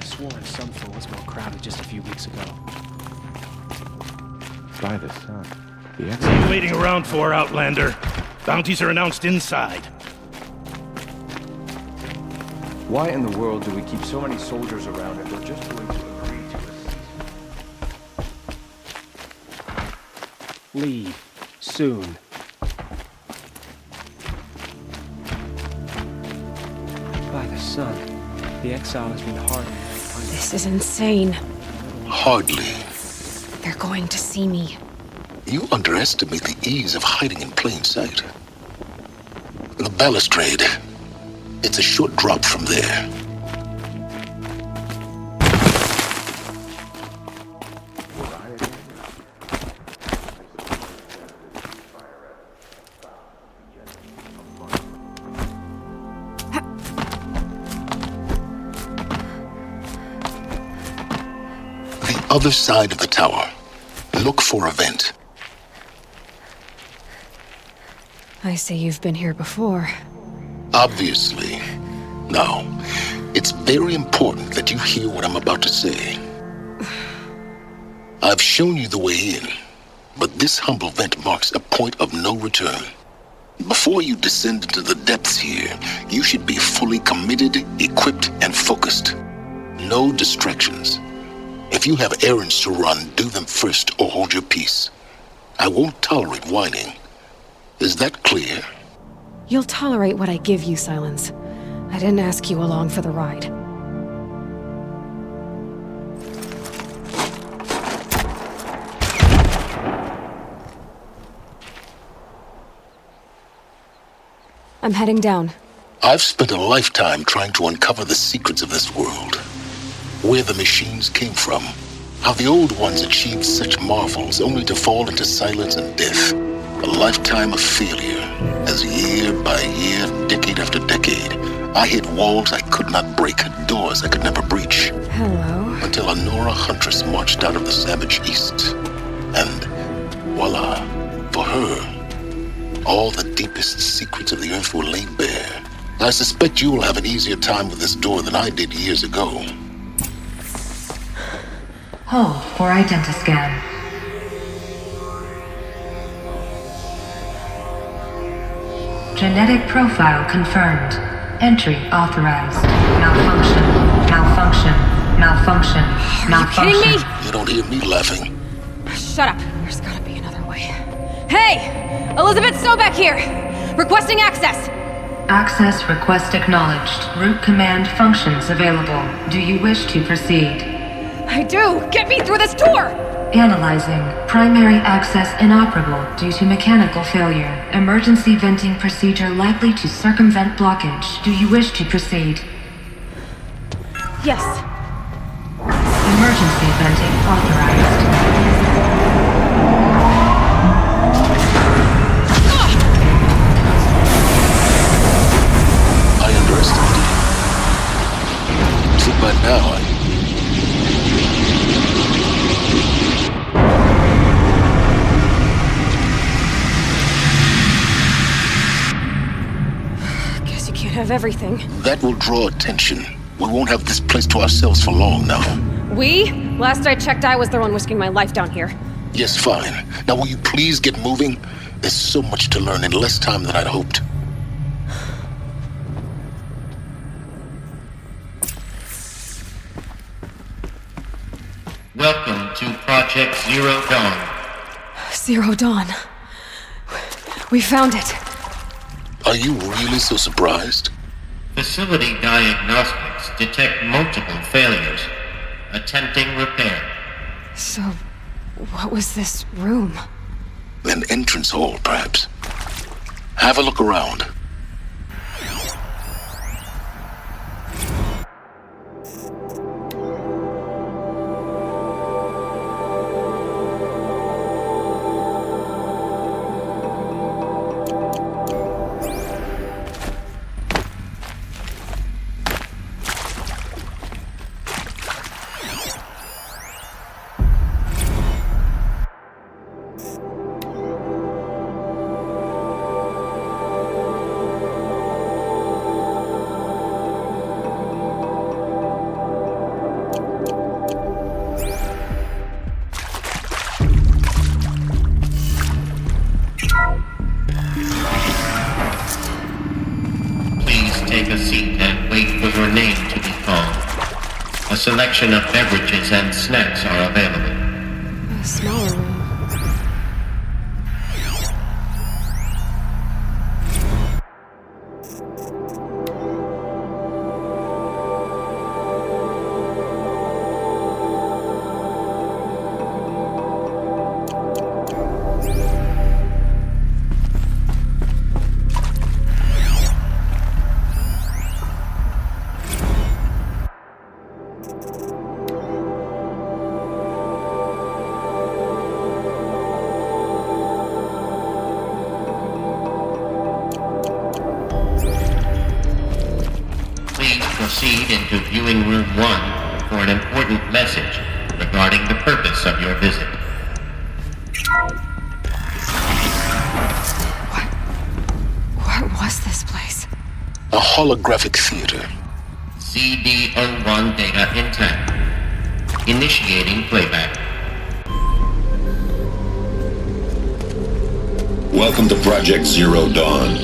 sworn Sunfall was more crowded just a few weeks ago. By the sun. The What are you waiting around for, Outlander? Bounties are announced inside. Why in the world do we keep so many soldiers around if we're just going to agree to it? Leave. Soon. By the sun. The exile has been hardened. This is insane. Hardly. They're going to see me. You underestimate the ease of hiding in plain sight. The balustrade. It's a short drop from there. The other side of the tower. Look for a vent. I say you've been here before. Obviously. Now, it's very important that you hear what I'm about to say. I've shown you the way in, but this humble vent marks a point of no return. Before you descend into the depths here, you should be fully committed, equipped, and focused. No distractions. If you have errands to run, do them first or hold your peace. I won't tolerate whining. Is that clear? You'll tolerate what I give you, Silence. I didn't ask you along for the ride. I'm heading down. I've spent a lifetime trying to uncover the secrets of this world. Where the machines came from. How the old ones achieved such marvels only to fall into silence and death. A lifetime of failure, as year by year, decade after decade, I hit walls I could not break, doors I could never breach. Hello. Until a Nora huntress marched out of the savage east. And voila, for her, all the deepest secrets of the earth were laid bare. I suspect you will have an easier time with this door than I did years ago. Hold for identiscan. Genetic profile confirmed. Entry authorized. Malfunction. Malfunction. Malfunction. Malfunction. Are you kidding me? You don't hear me laughing. Shut up. There's gotta be another way. Hey! Elizabeth Sobeck here! Requesting access! Access request acknowledged. Root command functions available. Do you wish to proceed? I do! Get me through this door! Analyzing. Primary access inoperable due to mechanical failure. Emergency venting procedure likely to circumvent blockage. Do you wish to proceed? Yes. Emergency venting authorized. I underestimated you. See, by now, Guess you can't have everything. that will draw attention. We won't have this place to ourselves for long now. We? Last I checked, I was the one risking my life down here. Yes, fine. Now will you please get moving? There's so much to learn in less time than I'd hoped. Welcome to Project Zero Dawn. Zero Dawn. We found it. Are you really so surprised? Facility diagnostics detect multiple failures. Attempting repair. So, what was this room? An entrance hall, perhaps. Have a look around. a seat and wait for your name to be called. A selection of beverages and snacks are available. A smaller room. Proceed into viewing room 1 for an important message regarding the purpose of your visit. What was this place? A holographic theater. CD01 data intact. Initiating playback. Welcome to Project Zero Dawn.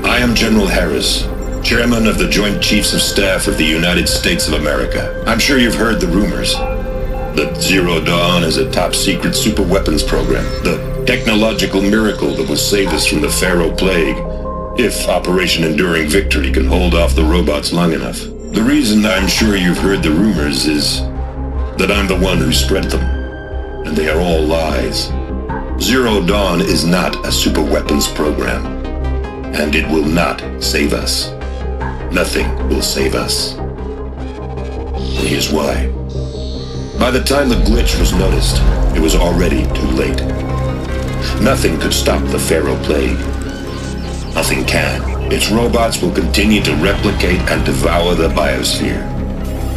I am General Harris, Chairman of the Joint Chiefs of Staff of the United States of America. I'm sure you've heard the rumors that Zero Dawn is a top-secret superweapons program, the technological miracle that will save us from the Pharaoh Plague, if Operation Enduring Victory can hold off the robots long enough. The reason I'm sure you've heard the rumors is that I'm the one who spread them, and they are all lies. Zero Dawn is not a superweapons program, and it will not save us. Nothing will save us. And here's why. By the time the glitch was noticed, it was already too late. Nothing could stop the Pharaoh Plague. Nothing can. Its robots will continue to replicate and devour the biosphere.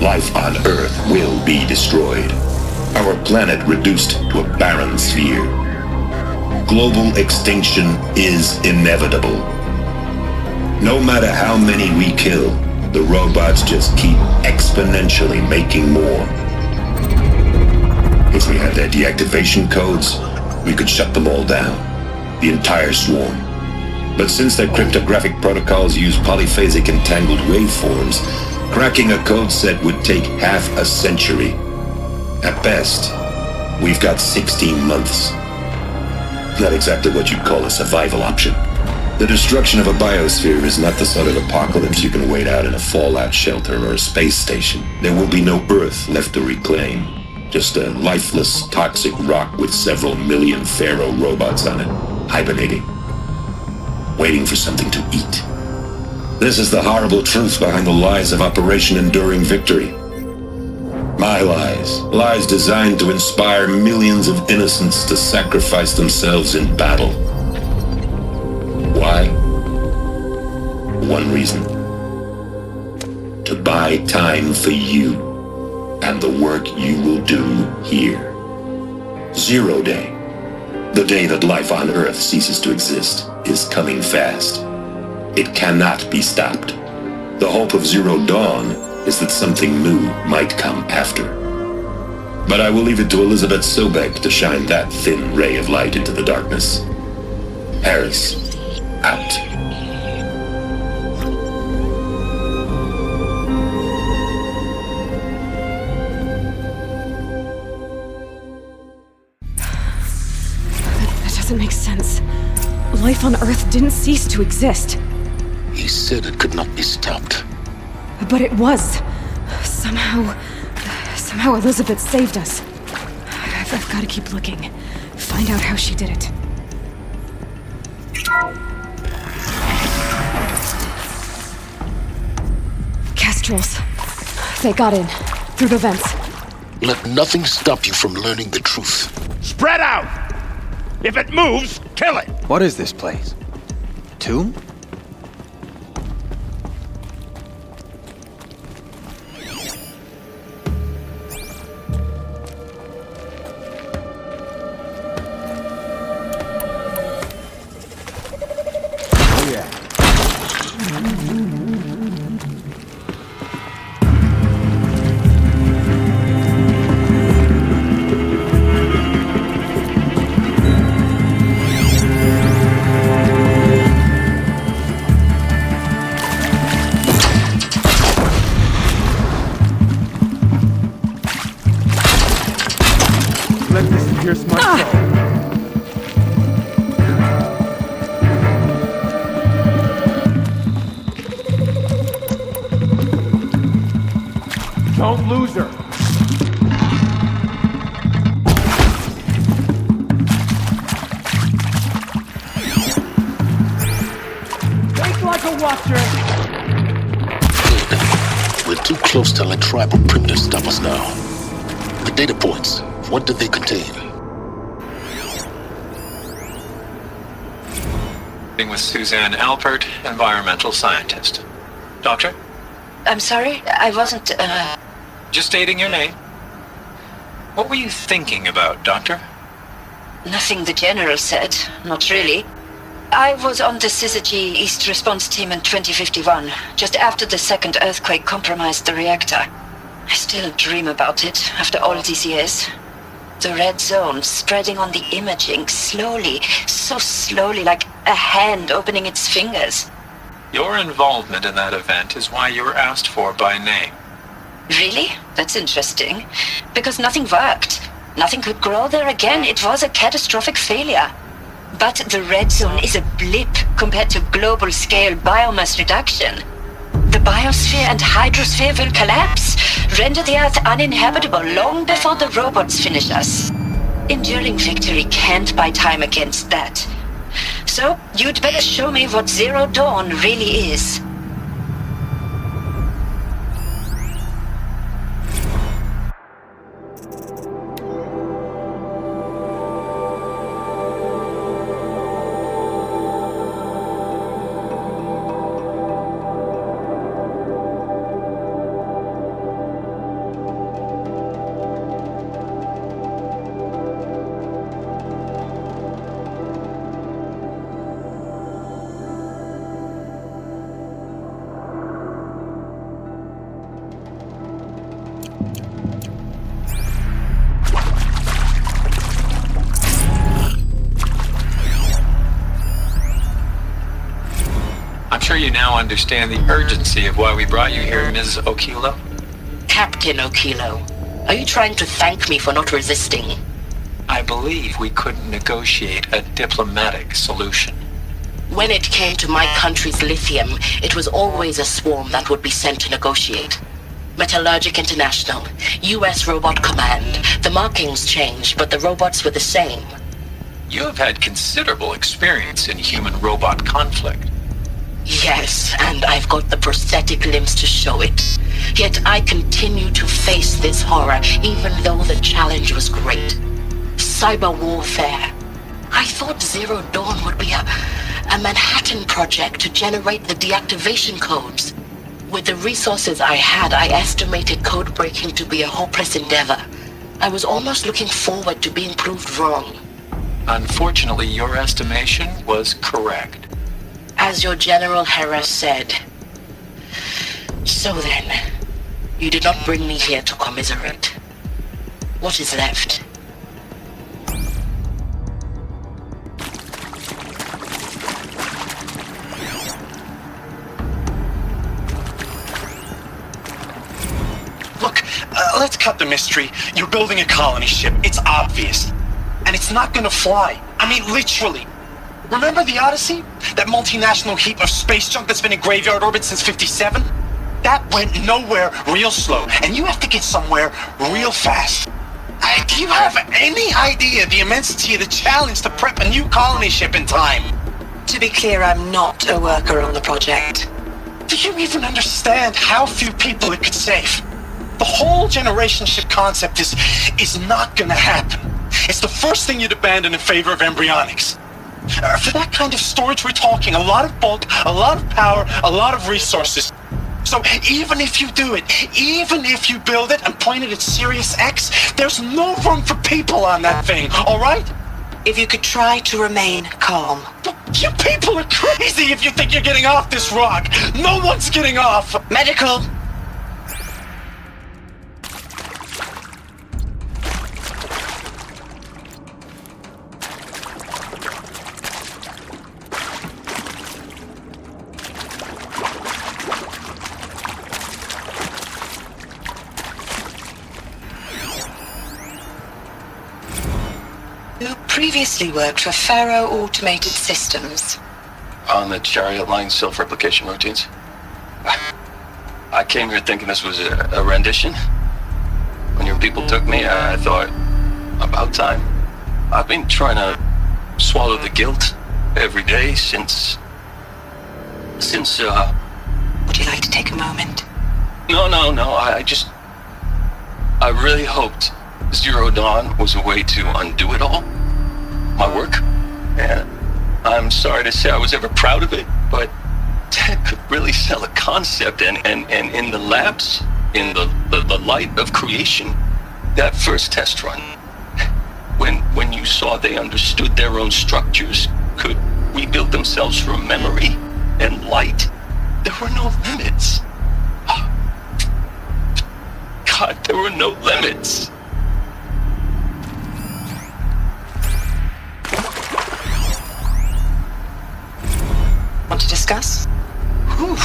Life on Earth will be destroyed. Our planet reduced to a barren sphere. Global extinction is inevitable. No matter how many we kill, the robots just keep exponentially making more. If we had their deactivation codes, we could shut them all down, the entire swarm. But since their cryptographic protocols use polyphasic entangled waveforms, cracking a code set would take half a century. At best, we've got 16 months. Not exactly what you'd call a survival option. The destruction of a biosphere is not the sort of apocalypse you can wait out in a fallout shelter or a space station. There will be no Earth left to reclaim. Just a lifeless, toxic rock with several million Pharaoh robots on it, hibernating, waiting for something to eat. This is the horrible truth behind the lies of Operation Enduring Victory. My lies. Lies designed to inspire millions of innocents to sacrifice themselves in battle. Why? One reason. To buy time for you and the work you will do here. Zero Day, the day that life on Earth ceases to exist, is coming fast. It cannot be stopped. The hope of Zero Dawn is that something new might come after. But I will leave it to Elizabeth Sobek to shine that thin ray of light into the darkness. Harris, out. That doesn't make sense. Life on Earth didn't cease to exist. He said it could not be stopped. But it was. Somehow Elizabeth saved us. I've got to keep looking. Find out how she did it. Kestrels. They got in. Through the vents. Let nothing stop you from learning the truth. Spread out! If it moves, kill it! What is this place? A tomb? pierce my soul. Don't lose her! Think like a watcher! Good. We're too close to let tribal primitives stop us now. The data points, what do they contain? With Suzanne Alpert, environmental scientist. Doctor? I'm sorry, I wasn't, Just stating your name. What were you thinking about, Doctor? Nothing the General said, not really. I was on the Syzygy East Response Team in 2051, just after the second earthquake compromised the reactor. I still dream about it, after all these years. The red zone spreading on the imaging, slowly, so slowly, like a hand opening its fingers. Your involvement in that event is why you were asked for by name. Really? That's interesting. Because nothing worked. Nothing could grow there again. It was a catastrophic failure. But the red zone is a blip compared to global-scale biomass reduction. The biosphere and hydrosphere will collapse, render the Earth uninhabitable long before the robots finish us. Enduring victory can't buy time against that. So, you'd better show me what Zero Dawn really is. You now understand the urgency of why we brought you here, Ms. Okilo? Captain Okilo, are you trying to thank me for not resisting? I believe we couldn't negotiate a diplomatic solution. When it came to my country's lithium, it was always a swarm that would be sent to negotiate. Metallurgic International, US Robot Command. The markings changed, but the robots were the same. You have had considerable experience in human-robot conflict. Yes, and I've got the prosthetic limbs to show it. Yet I continue to face this horror, even though the challenge was great. Cyber warfare. I thought Zero Dawn would be a Manhattan project to generate the deactivation codes. With the resources I had, I estimated code breaking to be a hopeless endeavor. I was almost looking forward to being proved wrong. Unfortunately, your estimation was correct. As your General Harris said. So then, you did not bring me here to commiserate. What is left? Look, let's cut the mystery. You're building a colony ship. It's obvious. And it's not gonna fly. I mean, literally. Remember the Odyssey? That multinational heap of space junk that's been in graveyard orbit since 57? That went nowhere real slow, and you have to get somewhere real fast. Do you have any idea the immensity of the challenge to prep a new colony ship in time? To be clear, I'm not a worker on the project. Do you even understand how few people it could save? The whole generation ship concept is not gonna happen. It's the first thing you'd abandon in favor of embryonics. For that kind of storage, we're talking a lot of bulk, a lot of power, a lot of resources. So even if you do it, even if you build it and point it at Sirius X, there's no room for people on that thing, alright? If you could try to remain calm. You people are crazy if you think you're getting off this rock. No one's getting off. Medical! who previously worked for Faro Automated Systems. On the Chariot Line self-replication routines? I came here thinking this was a rendition. When your people took me, I thought, about time. I've been trying to swallow the guilt every day since... Would you like to take a moment? No, I really hoped Zero Dawn was a way to undo it all. My work. And I'm sorry to say I was ever proud of it, but Ted could really sell a concept, and in the labs, in the light of creation, that first test run, when you saw they understood their own structures, could rebuild themselves from memory and light, there were no limits. God, there were no limits. Want to discuss? Whew.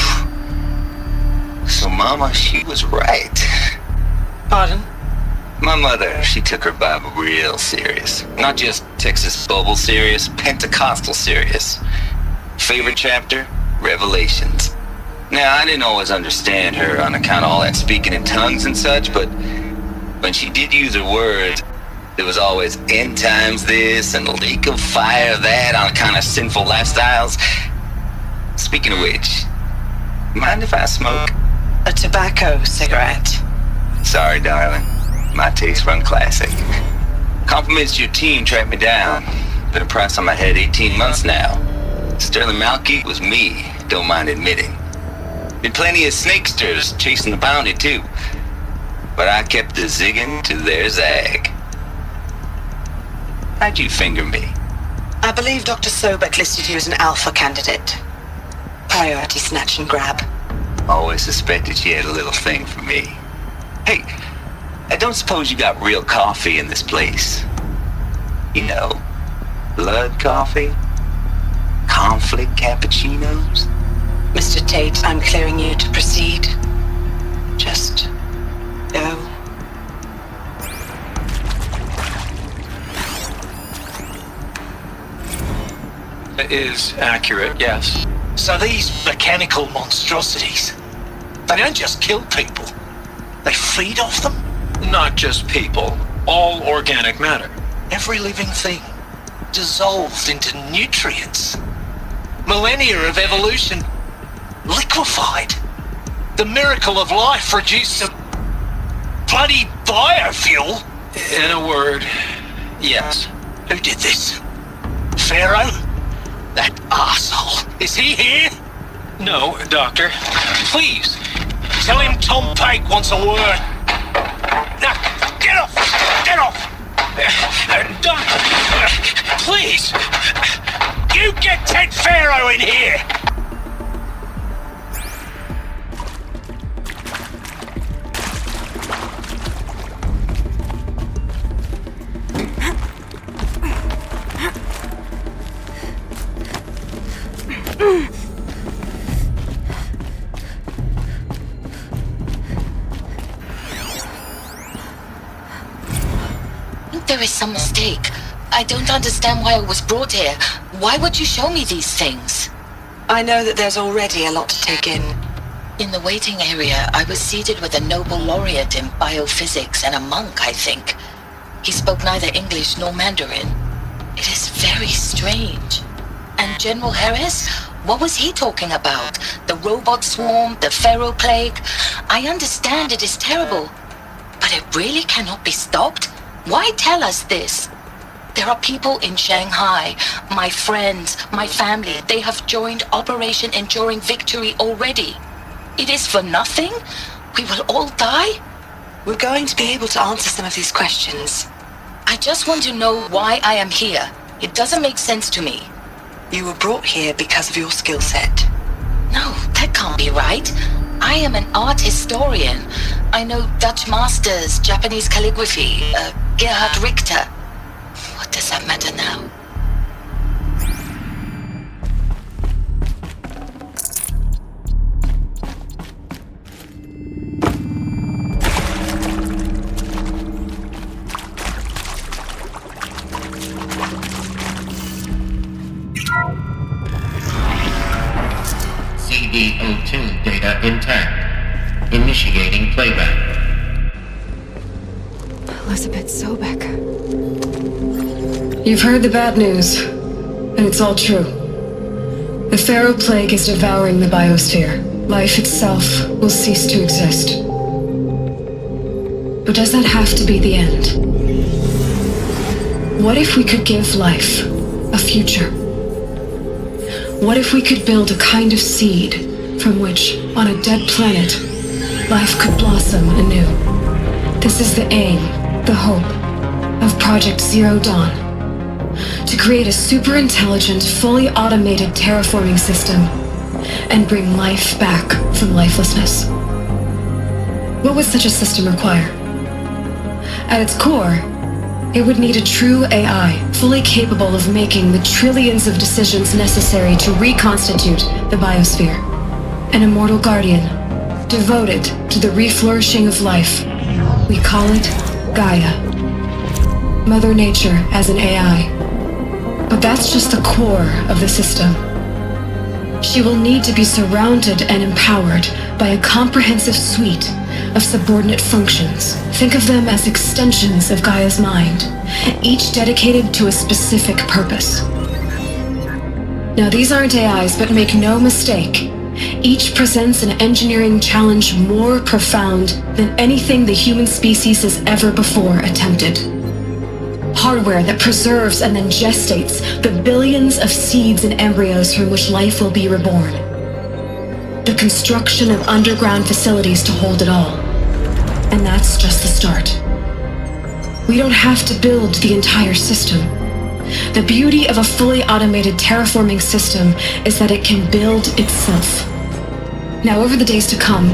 So Mama, she was right. Pardon? My mother, she took her Bible real serious. Not just Texas Bible serious, Pentecostal serious. Favorite chapter? Revelations. Now, I didn't always understand her on account of all that speaking in tongues and such, but when she did use her words, there was always end times this and lake of fire that on account of sinful lifestyles. Speaking of which, mind if I smoke? A tobacco cigarette. Sorry, darling. My taste run classic. Compliments to your team tracked me down. Been a price on my head 18 months now. Sterling Malky was me, don't mind admitting. Been plenty of snakesters chasing the bounty too. But I kept the zigging to their zag. How'd you finger me? I believe Dr. Sobek listed you as an alpha candidate. Priority snatch and grab. Always suspected she had a little thing for me. Hey, I don't suppose you got real coffee in this place? You know, blood coffee? Conflict cappuccinos? Mr. Tate, I'm clearing you to proceed. Just go. It is accurate, yes. So these mechanical monstrosities, they don't just kill people, they feed off them? Not just people, all organic matter. Every living thing, dissolved into nutrients. Millennia of evolution, liquefied. The miracle of life reduced to bloody biofuel. In a word, yes. Who did this? Pharaoh? That arsehole. Is he here? No, Doctor. Please. Tell him Tom Pake wants a word. Now, get off! Get off! Doctor, please. You get Ted Pharaoh in here! There is some mistake. I don't understand why I was brought here. Why would you show me these things? I know that there's already a lot to take in. In the waiting area, I was seated with a Nobel laureate in biophysics and a monk, I think. He spoke neither English nor Mandarin. It is very strange. And General Harris? What was he talking about? The robot swarm, the Pharaoh plague? I understand it is terrible, but it really cannot be stopped? Why tell us this? There are people in Shanghai, my friends, my family. They have joined Operation Enduring Victory already. It is for nothing? We will all die? We're going to be able to answer some of these questions. I just want to know why I am here. It doesn't make sense to me. You were brought here because of your skill set. No, that can't be right. I am an art historian. I know Dutch masters, Japanese calligraphy, Gerhard Richter. What does that matter now? Initiating playback. Elizabeth Sobek. You've heard the bad news, and it's all true. The Pharaoh Plague is devouring the biosphere. Life itself will cease to exist. But does that have to be the end? What if we could give life a future? What if we could build a kind of seed from which, on a dead planet, life could blossom anew? This is the aim, the hope, of Project Zero Dawn. To create a super-intelligent, fully automated terraforming system and bring life back from lifelessness. What would such a system require? At its core, it would need a true AI, fully capable of making the trillions of decisions necessary to reconstitute the biosphere. An immortal guardian, devoted to the reflourishing of life. We call it Gaia. Mother Nature as an AI. But that's just the core of the system. She will need to be surrounded and empowered by a comprehensive suite of subordinate functions. Think of them as extensions of Gaia's mind, each dedicated to a specific purpose. Now, these aren't AIs, but make no mistake, each presents an engineering challenge more profound than anything the human species has ever before attempted. Hardware that preserves and then gestates the billions of seeds and embryos from which life will be reborn. The construction of underground facilities to hold it all. And that's just the start. We don't have to build the entire system. The beauty of a fully automated terraforming system is that it can build itself. Now, over the days to come,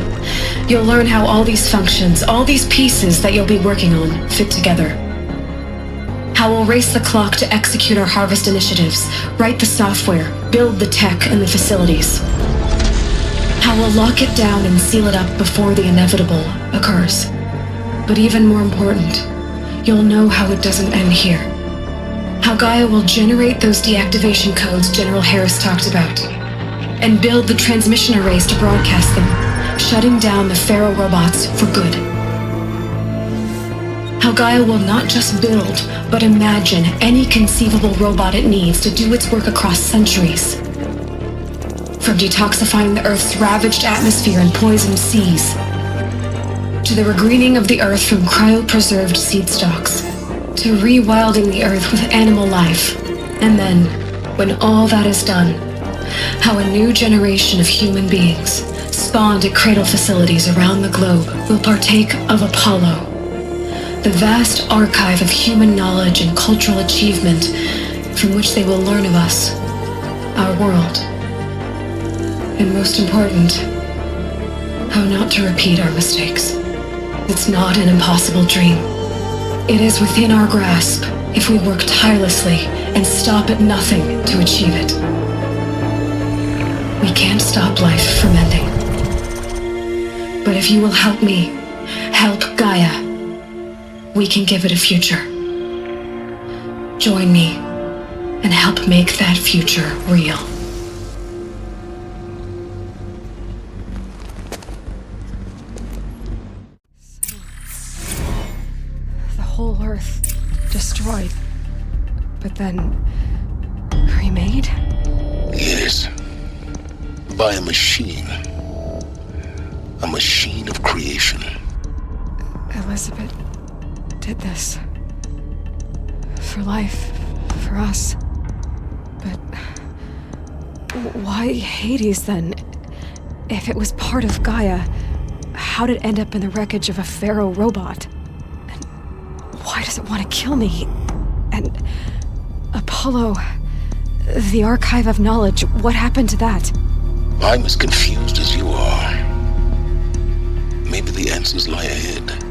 you'll learn how all these functions, all these pieces that you'll be working on, fit together. How we'll race the clock to execute our harvest initiatives, write the software, build the tech and the facilities. How we'll lock it down and seal it up before the inevitable occurs. But even more important, you'll know how it doesn't end here. How Gaia will generate those deactivation codes General Harris talked about, and build the transmission arrays to broadcast them, shutting down the Pharaoh robots for good. How Gaia will not just build, but imagine any conceivable robot it needs to do its work across centuries. From detoxifying the Earth's ravaged atmosphere and poisoned seas, to the regreening of the Earth from cryopreserved seed stalks, to rewilding the Earth with animal life. And then, when all that is done, how a new generation of human beings, spawned at cradle facilities around the globe, will partake of Apollo, the vast archive of human knowledge and cultural achievement from which they will learn of us, our world. And most important, how not to repeat our mistakes. It's not an impossible dream. It is within our grasp if we work tirelessly and stop at nothing to achieve it. We can't stop life from ending. But if you will help me, help Gaia, we can give it a future. Join me and help make that future real. The whole Earth destroyed, but then remade? Yes. By a machine. A machine of creation. Elizabeth did this. For life, for us. But why Hades then? If it was part of Gaia, how'd it end up in the wreckage of a Pharaoh robot? And why does it want to kill me? And Apollo, the archive of knowledge, what happened to that? I'm as confused as you are. Maybe the answers lie ahead.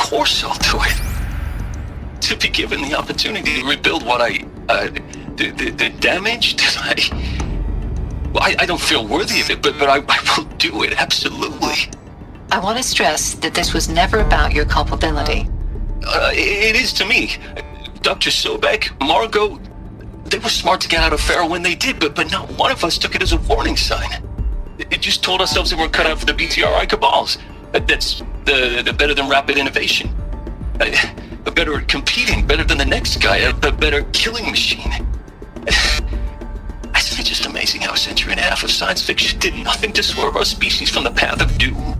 course I'll do it. To be given the opportunity to rebuild what the damage that I don't feel worthy of it, but I will do it, absolutely. I want to stress that this was never about your culpability. It is to me. Dr. Sobek, Margot, they were smart to get out of Pharaoh when they did, but not one of us took it as a warning sign. It just told ourselves that we're cut out for the BTRI cabals. That's the better than rapid innovation. A better at competing, better than the next guy, a better killing machine. Isn't it just amazing how a century and a half of science fiction did nothing to swerve our species from the path of doom?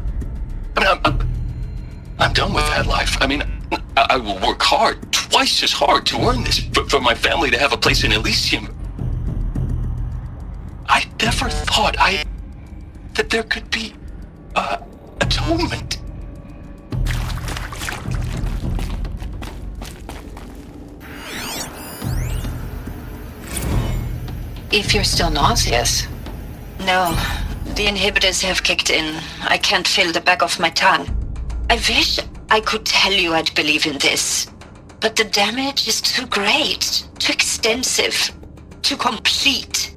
I mean, I'm done with that life. I mean, I will work hard, twice as hard, to earn this, for my family to have a place in Elysium. I never thought that there could be atonement. If you're still nauseous. No, the inhibitors have kicked in. I can't feel the back of my tongue. I wish I could tell you I'd believe in this, but the damage is too great, too extensive, too complete.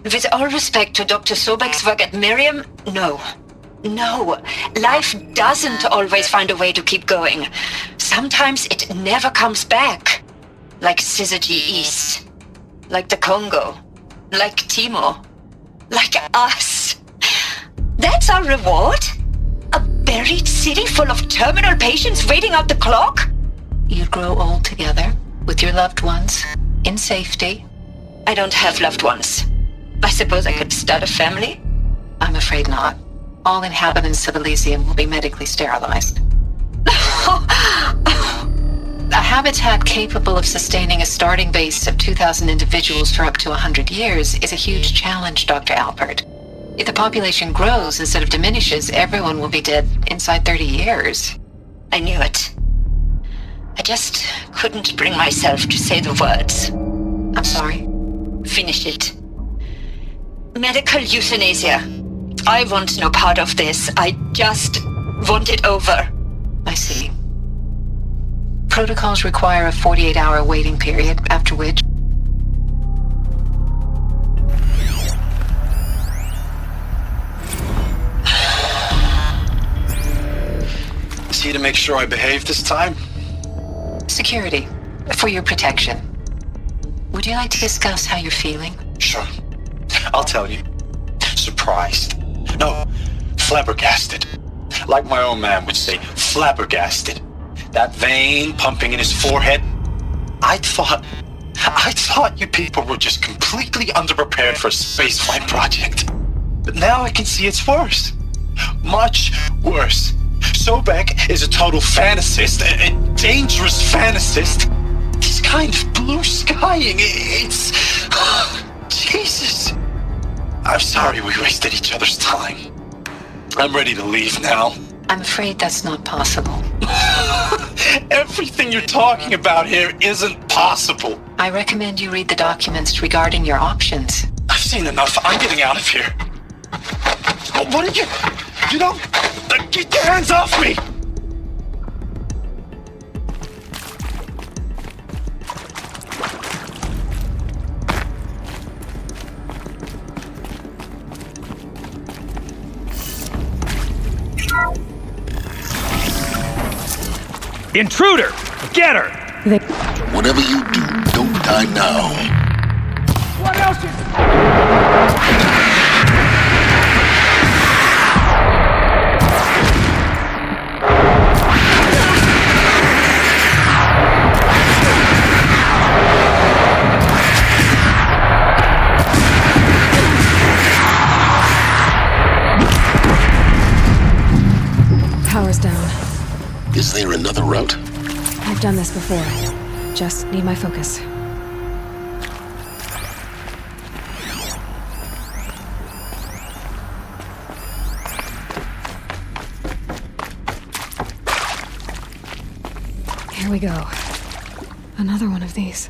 With all respect to Dr. Sobek's work at Miriam, no. Life doesn't always find a way to keep going. Sometimes it never comes back. Like Syzygy East. Like the Congo. Like Timo. Like us. That's our reward? A buried city full of terminal patients waiting out the clock? You'd grow old together, with your loved ones, in safety. I don't have loved ones. I suppose I could start a family? I'm afraid not. All inhabitants of Elysium will be medically sterilized. A habitat capable of sustaining a starting base of 2,000 individuals for up to 100 years is a huge challenge, Dr. Alpert. If the population grows instead of diminishes, everyone will be dead inside 30 years. I knew it. I just couldn't bring myself to say the words. I'm sorry. Finish it. Medical euthanasia. I want no part of this. I just want it over. I see. Protocols require a 48-hour waiting period, after which... Is he to make sure I behave this time? Security. For your protection. Would you like to discuss how you're feeling? Sure. I'll tell you. Surprised. No, flabbergasted. Like my own man would say, flabbergasted. That vein pumping in his forehead. I thought you people were just completely underprepared for a spaceflight project. But now I can see it's worse. Much worse. Sobek is a total fantasist, a dangerous fantasist. This kind of blue skying, it's... Jesus. I'm sorry we wasted each other's time. I'm ready to leave now. I'm afraid that's not possible. Everything you're talking about here isn't possible. I recommend you read the documents regarding your options. I've seen enough. I'm getting out of here. What are you... You don't... Get your hands off me! Intruder! Get her! Whatever you do, don't die now. What else is... Power's down. Is there another route? I've done this before. Just need my focus. Here we go. Another one of these.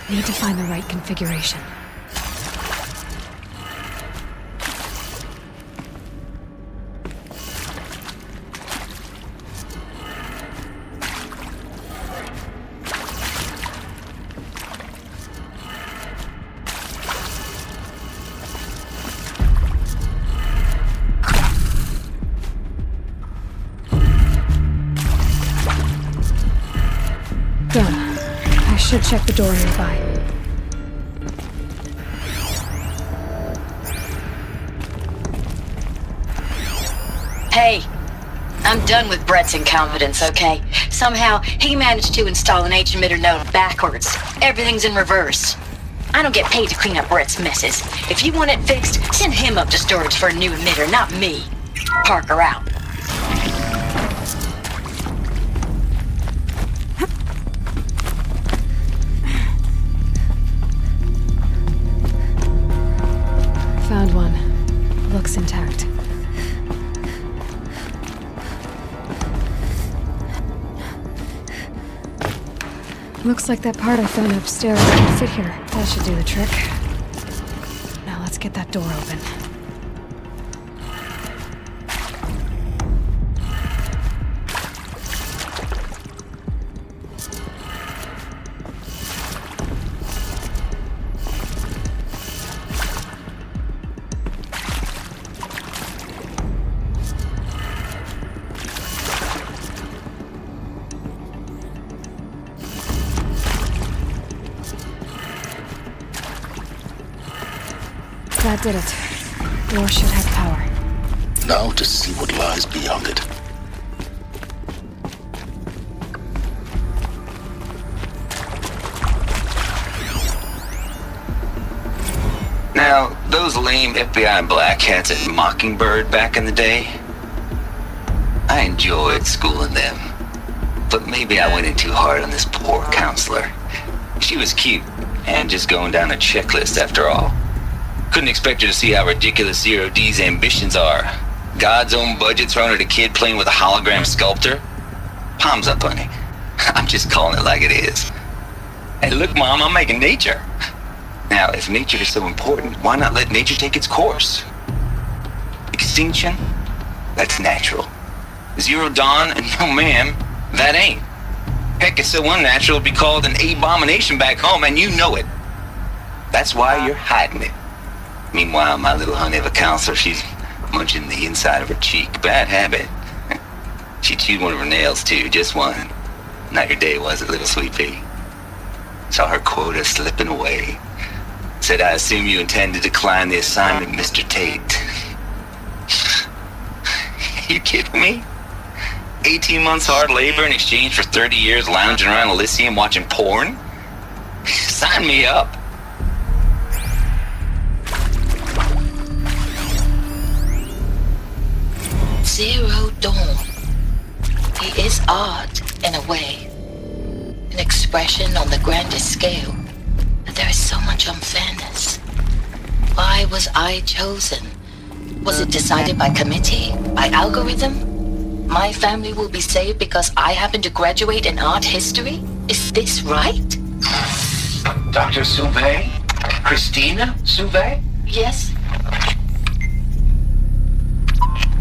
Need to find the right configuration. Done. I should check the door nearby. Hey, I'm done with Brett's incompetence, okay? Somehow, he managed to install an H-emitter node backwards. Everything's in reverse. I don't get paid to clean up Brett's messes. If you want it fixed, send him up to storage for a new emitter, not me. Parker out. Found one. Looks intact. Looks like that part I found upstairs can fit here. That should do the trick. Now let's get that door open. That did it. Door should have power. Now to see what lies beyond it. Now, those lame FBI black hats at Mockingbird back in the day, I enjoyed schooling them. But maybe I went in too hard on this poor counselor. She was cute, and just going down a checklist after all. Couldn't expect her to see how ridiculous Zero D's ambitions are. God's own budget thrown at a kid playing with a hologram sculptor? Palms up, honey. I'm just calling it like it is. Hey, look, Mom, I'm making nature. Now, if nature is so important, why not let nature take its course? Extinction? That's natural. Zero Dawn? No, ma'am, that ain't. Heck, it's so unnatural it'd be called an abomination back home, and you know it. That's why you're hiding it. Meanwhile, my little honey of a counselor, she's munching the inside of her cheek. Bad habit. She chewed one of her nails, too, just one. Not your day, was it, little sweet pea? Saw her quota slipping away. Said, I assume you intend to decline the assignment, Mr. Tate. You kidding me? 18 months hard labor in exchange for 30 years lounging around Elysium watching porn? Sign me up. Zero Dawn. He is art, in a way. An expression on the grandest scale. But there is so much unfairness. Why was I chosen? Was it decided by committee? By algorithm? My family will be saved because I happen to graduate in art history? Is this right? Dr. Sauvé? Christina Sauvé? Yes.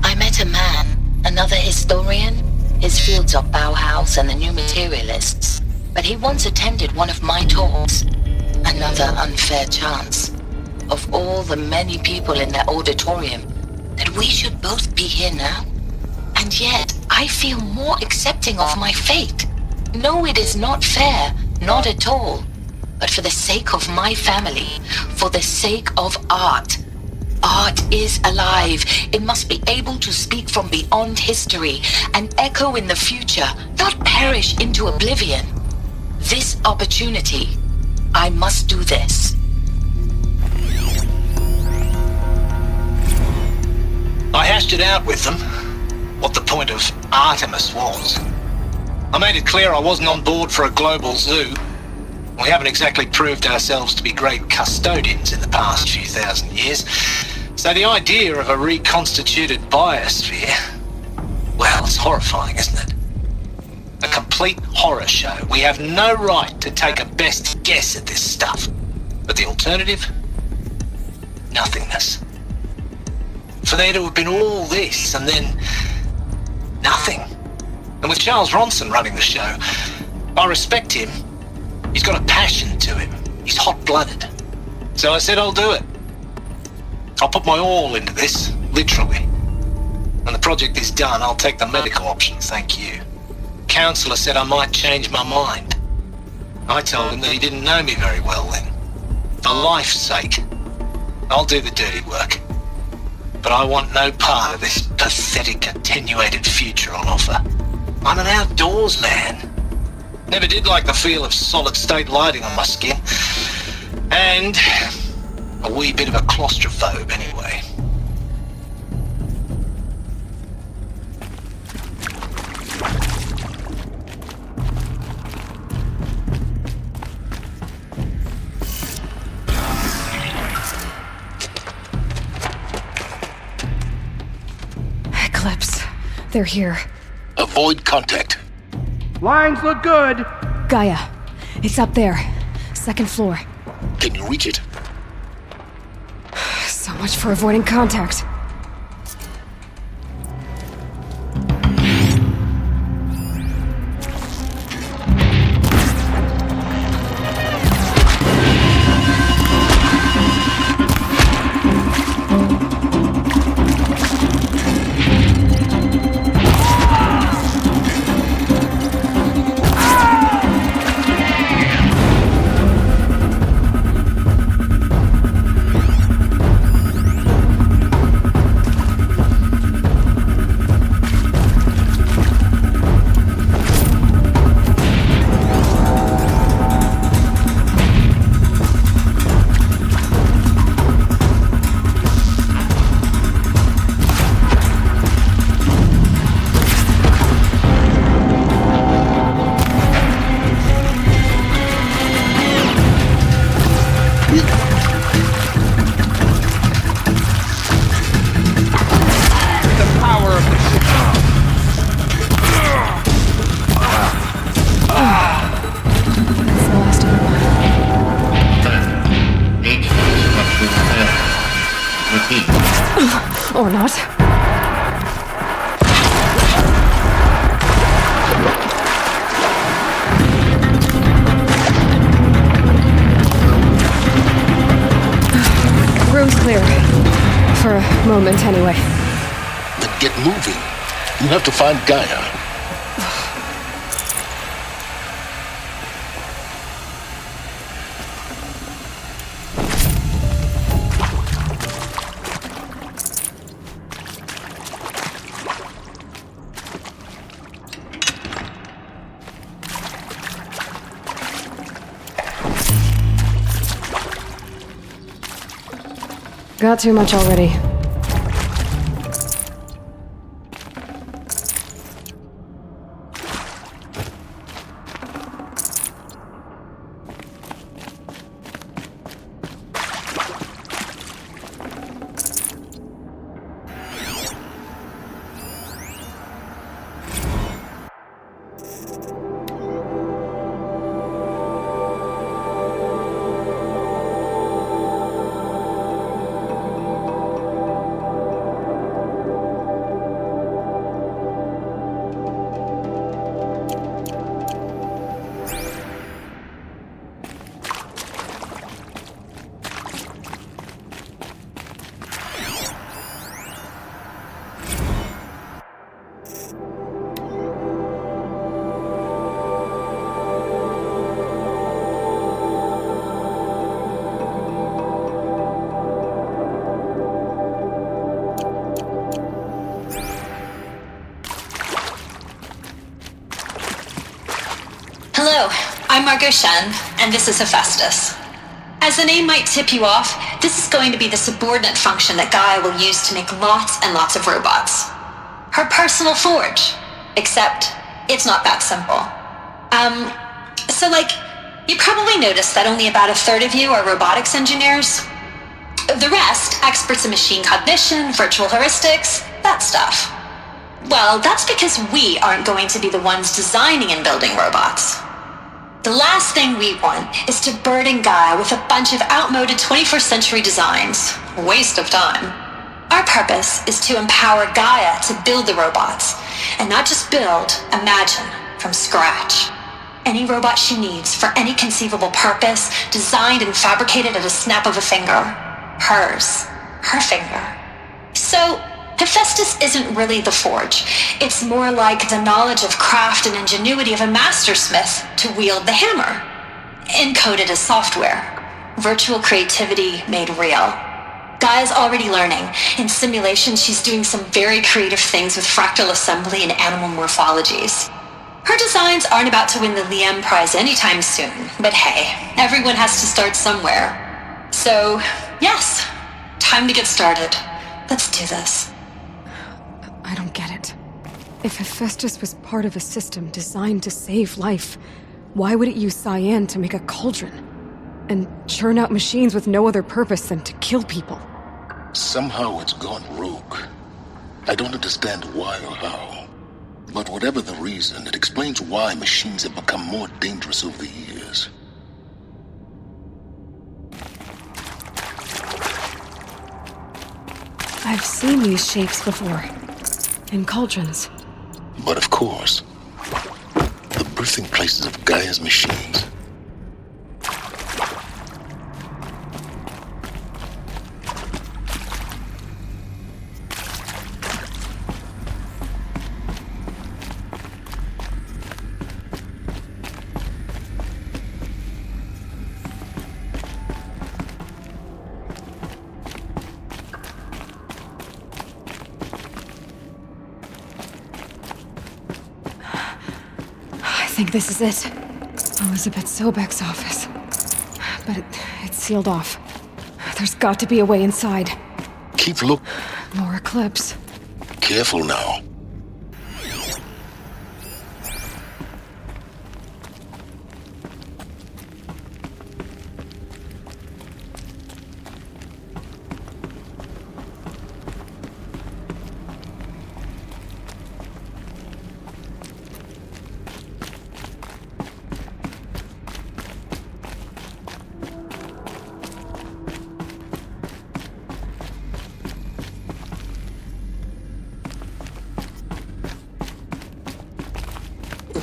I met a man, another historian. His fields are Bauhaus and the New Materialists. But he once attended one of my talks. Another unfair chance. Of all the many people in that auditorium, that we should both be here now. And yet, I feel more accepting of my fate. No, it is not fair, not at all. But for the sake of my family, for the sake of art. Art is alive. It must be able to speak from beyond history and echo in the future, not perish into oblivion. This opportunity, I must do this. I hashed it out with them, what the point of Artemis was. I made it clear I wasn't on board for a global zoo. We haven't exactly proved ourselves to be great custodians in the past few thousand years. So the idea of a reconstituted biosphere, well, it's horrifying, isn't it? A complete horror show. We have no right to take a best guess at this stuff. But the alternative? Nothingness. For there to have been all this and then nothing. And with Charles Ronson running the show, I respect him. He's got a passion to him. He's hot-blooded. So I said I'll do it. I'll put my all into this, literally. When the project is done, I'll take the medical option, thank you. Counselor said I might change my mind. I told him that he didn't know me very well then. For life's sake, I'll do the dirty work. But I want no part of this pathetic attenuated future on offer. I'm an outdoors man. Never did like the feel of solid state lighting on my skin. And a wee bit of a claustrophobe anyway. Eclipse. They're here. Avoid contact. Lines look good. Gaia. It's up there. Second floor. Can you reach it? So much for avoiding contact. Or not. Room's clear. For a moment, anyway. Then get moving. You have to find Gaia. Got too much already. Hello, I'm Margot Shen, and this is Hephaestus. As the name might tip you off, this is going to be the subordinate function that Gaia will use to make lots and lots of robots. Her personal forge. Except, it's not that simple. You probably noticed that only about a third of you are robotics engineers. The rest, experts in machine cognition, virtual heuristics, that stuff. Well, that's because we aren't going to be the ones designing and building robots. The last thing we want is to burden Gaia with a bunch of outmoded 21st century designs. Waste of time. Our purpose is to empower Gaia to build the robots, and not just build, imagine, from scratch. Any robot she needs for any conceivable purpose, designed and fabricated at a snap of a finger. Hers. Her finger. So, Hephaestus isn't really the forge. It's more like the knowledge of craft and ingenuity of a mastersmith to wield the hammer. encoded as software. Virtual creativity made real. Gaia's already learning. In simulation, she's doing some very creative things with fractal assembly and animal morphologies. Her designs aren't about to win the Liam Prize anytime soon, but hey, everyone has to start somewhere. So, yes, time to get started. Let's do this. I don't get it. If Hephaestus was part of a system designed to save life, why would it use cyan to make a cauldron? And churn out machines with no other purpose than to kill people? Somehow it's gone rogue. I don't understand why or how. But whatever the reason, it explains why machines have become more dangerous over the years. I've seen these shapes before. In cauldrons. But of course, the birthing places of Gaia's machines. I think this is it. Elizabeth Sobek's office. But it's sealed off. There's got to be a way inside. Keep look. More Eclipse. Careful now.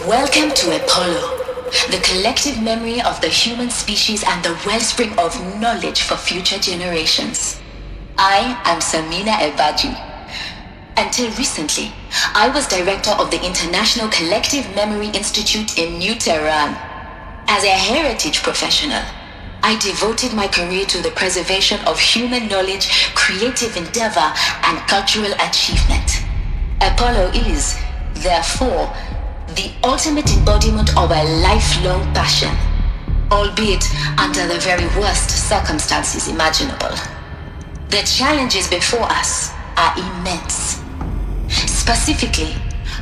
Welcome to Apollo, the collective memory of the human species and the wellspring of knowledge for future generations. I am Samina Ebaji. Until recently, I was director of the International Collective Memory Institute in New Tehran. As a heritage professional, I devoted my career to the preservation of human knowledge, creative endeavor, and cultural achievement. Apollo is, therefore, the ultimate embodiment of a lifelong passion, albeit under the very worst circumstances imaginable. The challenges before us are immense. Specifically,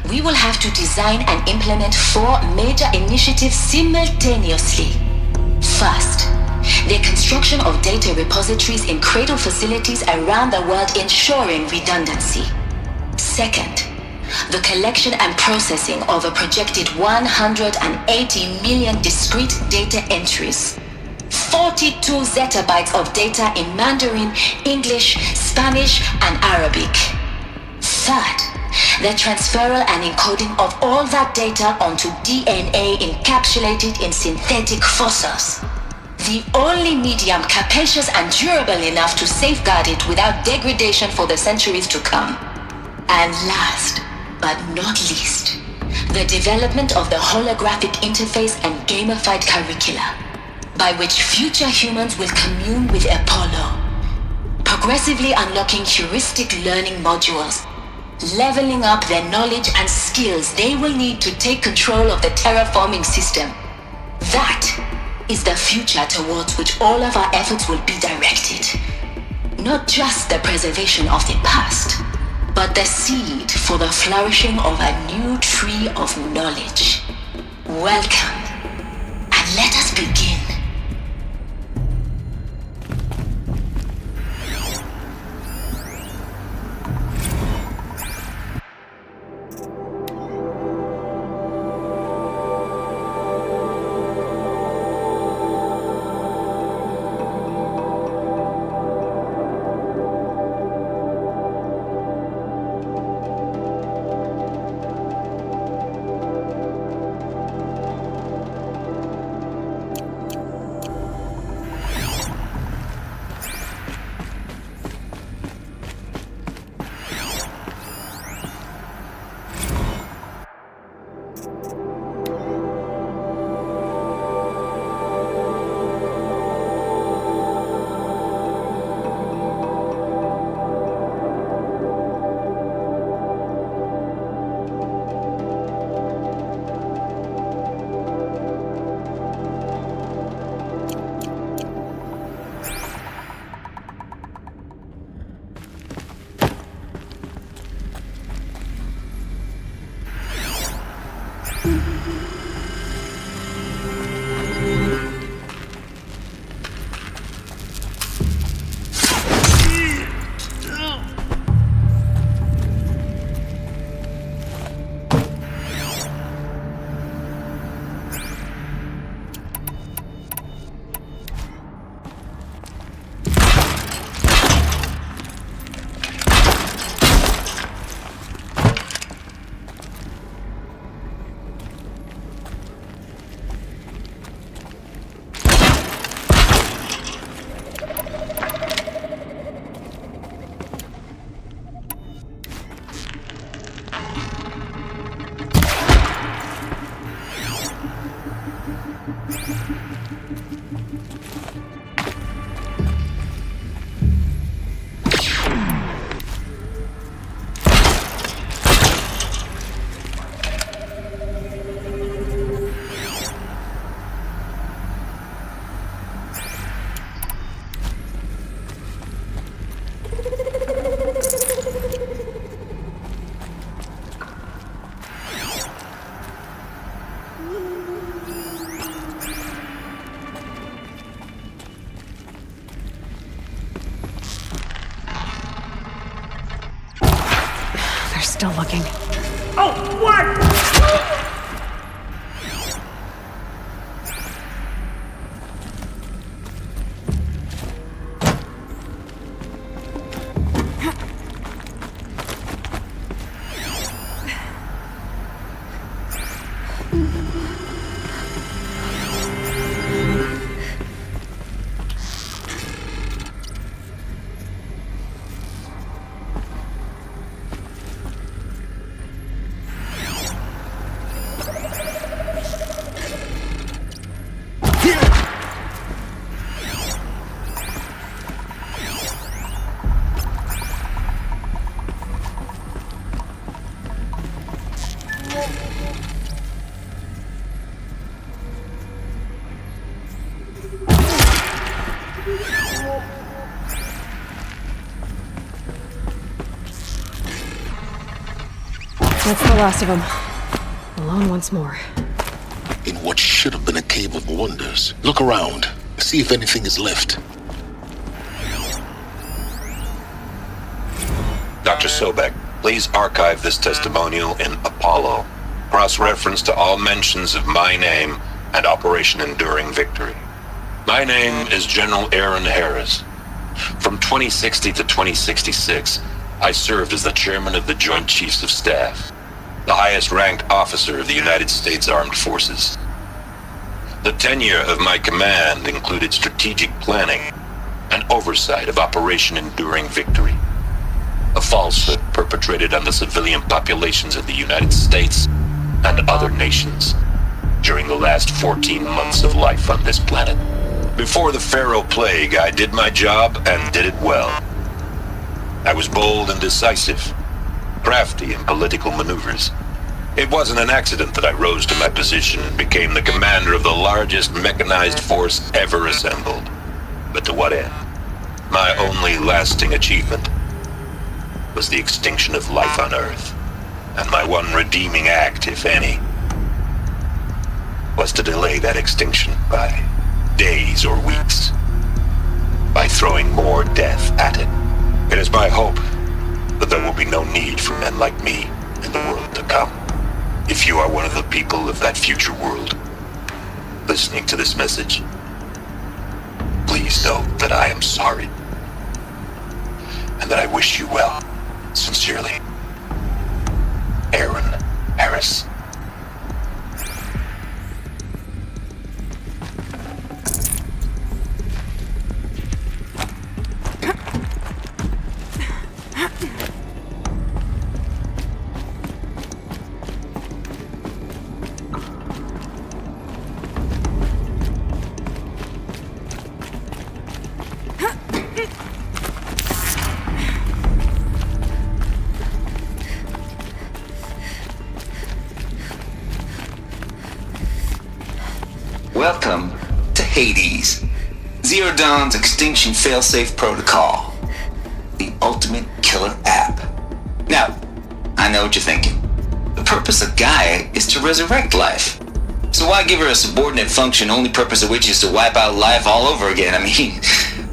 we will have to design and implement 4 major initiatives simultaneously. First, the construction of data repositories in cradle facilities around the world ensuring redundancy. Second, the collection and processing of a projected 180 million discrete data entries. 42 zettabytes of data in Mandarin, English, Spanish, and Arabic. Third, the transferal and encoding of all that data onto DNA encapsulated in synthetic fossils. The only medium capacious and durable enough to safeguard it without degradation for the centuries to come. And last, but not least, the development of the holographic interface and gamified curricula, by which future humans will commune with Apollo, progressively unlocking heuristic learning modules, leveling up their knowledge and skills they will need to take control of the terraforming system. That is the future towards which all of our efforts will be directed. Not just the preservation of the past, but the seed for the flourishing of a new tree of knowledge. Welcome, and let us begin. working. Oh, what? That's the last of them. Alone once more. In what should have been a cave of wonders. Look around. See if anything is left. Dr. Sobek, please archive this testimonial in Apollo. Cross-reference to all mentions of my name and Operation Enduring Victory. My name is General Aaron Harris. From 2060 to 2066, I served as the chairman of the Joint Chiefs of Staff, the highest-ranked officer of the United States Armed Forces. The tenure of my command included strategic planning and oversight of Operation Enduring Victory, a falsehood perpetrated on the civilian populations of the United States and other nations during the last 14 months of life on this planet. Before the Pharaoh Plague, I did my job and did it well. I was bold and decisive, crafty in political maneuvers. It wasn't an accident that I rose to my position and became the commander of the largest mechanized force ever assembled. But to what end? My only lasting achievement was the extinction of life on Earth, and my one redeeming act, if any, was to delay that extinction by days or weeks, by throwing more death at it. It is my hope that there will be no need for men like me in the world to come. If you are one of the people of that future world listening to this message, please know that I am sorry and that I wish you well. Sincerely, Aaron Harris. Welcome to Hades, Zero Dawn's extinction failsafe protocol, the ultimate killer app. Now, I know what you're thinking. The purpose of Gaia is to resurrect life. So why give her a subordinate function, only purpose of which is to wipe out life all over again? I mean,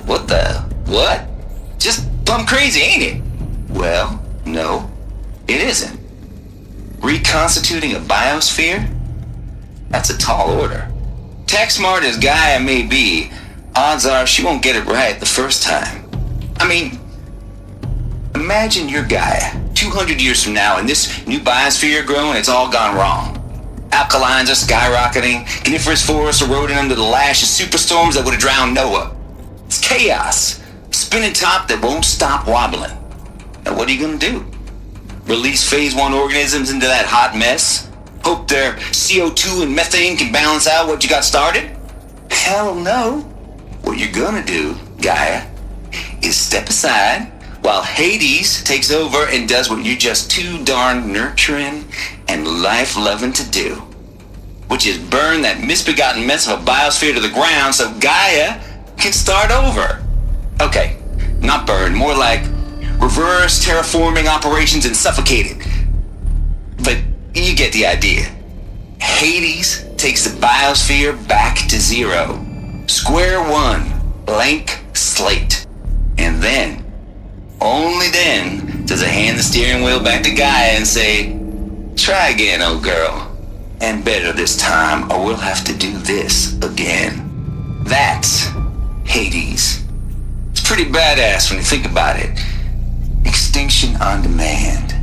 what? Just plumb crazy, ain't it? Well, no, it isn't. Reconstituting a biosphere? That's a tall order. Tech smart as Gaia may be, odds are she won't get it right the first time. I mean, imagine you're Gaia 200 years from now and this new biosphere growing, it's all gone wrong. Alkalines are skyrocketing, coniferous forests eroding under the lash of superstorms that would have drowned Noah. It's chaos, spinning top that won't stop wobbling. Now what are you gonna do? Release phase 1 organisms into that hot mess? Hope their CO2 and methane can balance out what you got started? Hell no. What you're gonna do, Gaia, is step aside while Hades takes over and does what you're just too darn nurturing and life-loving to do, which is burn that misbegotten mess of a biosphere to the ground so Gaia can start over. Okay, not burn, more like reverse terraforming operations and suffocate it. But you get the idea. Hades takes the biosphere back to zero. Square one, blank slate. And then, only then, Does I hand the steering wheel back to Gaia and say, try again, old girl. And better this time, or we'll have to do this again. That's Hades. It's pretty badass when you think about it. Extinction on demand.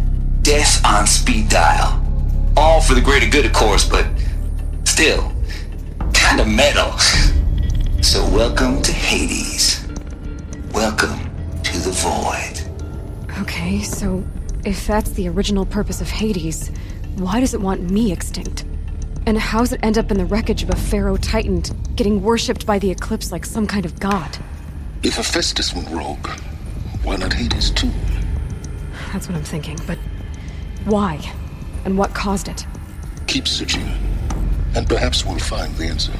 Death on speed dial. All for the greater good, of course, but still, kinda metal. So welcome to Hades. Welcome to the void. Okay, so if that's the original purpose of Hades, why does it want me extinct? And how's it end up in the wreckage of a Pharaoh Titan, getting worshipped by the Eclipse like some kind of god? If Hephaestus went rogue, why not Hades too? That's what I'm thinking, but why? And what caused it? Keep searching, and perhaps we'll find the answer.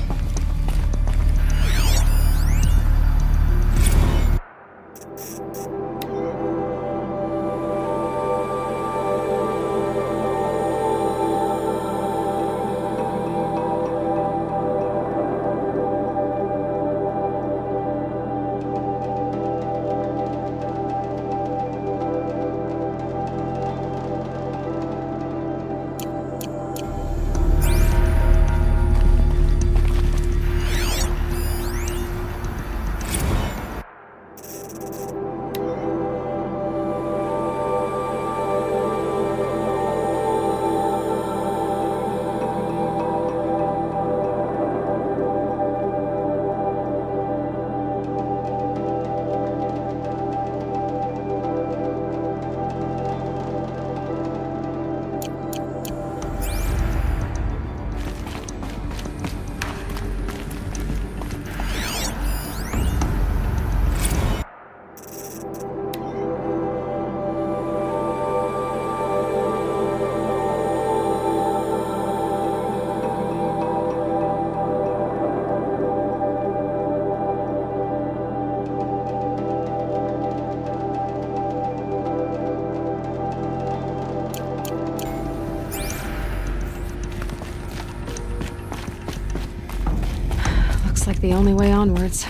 Like the only way onwards.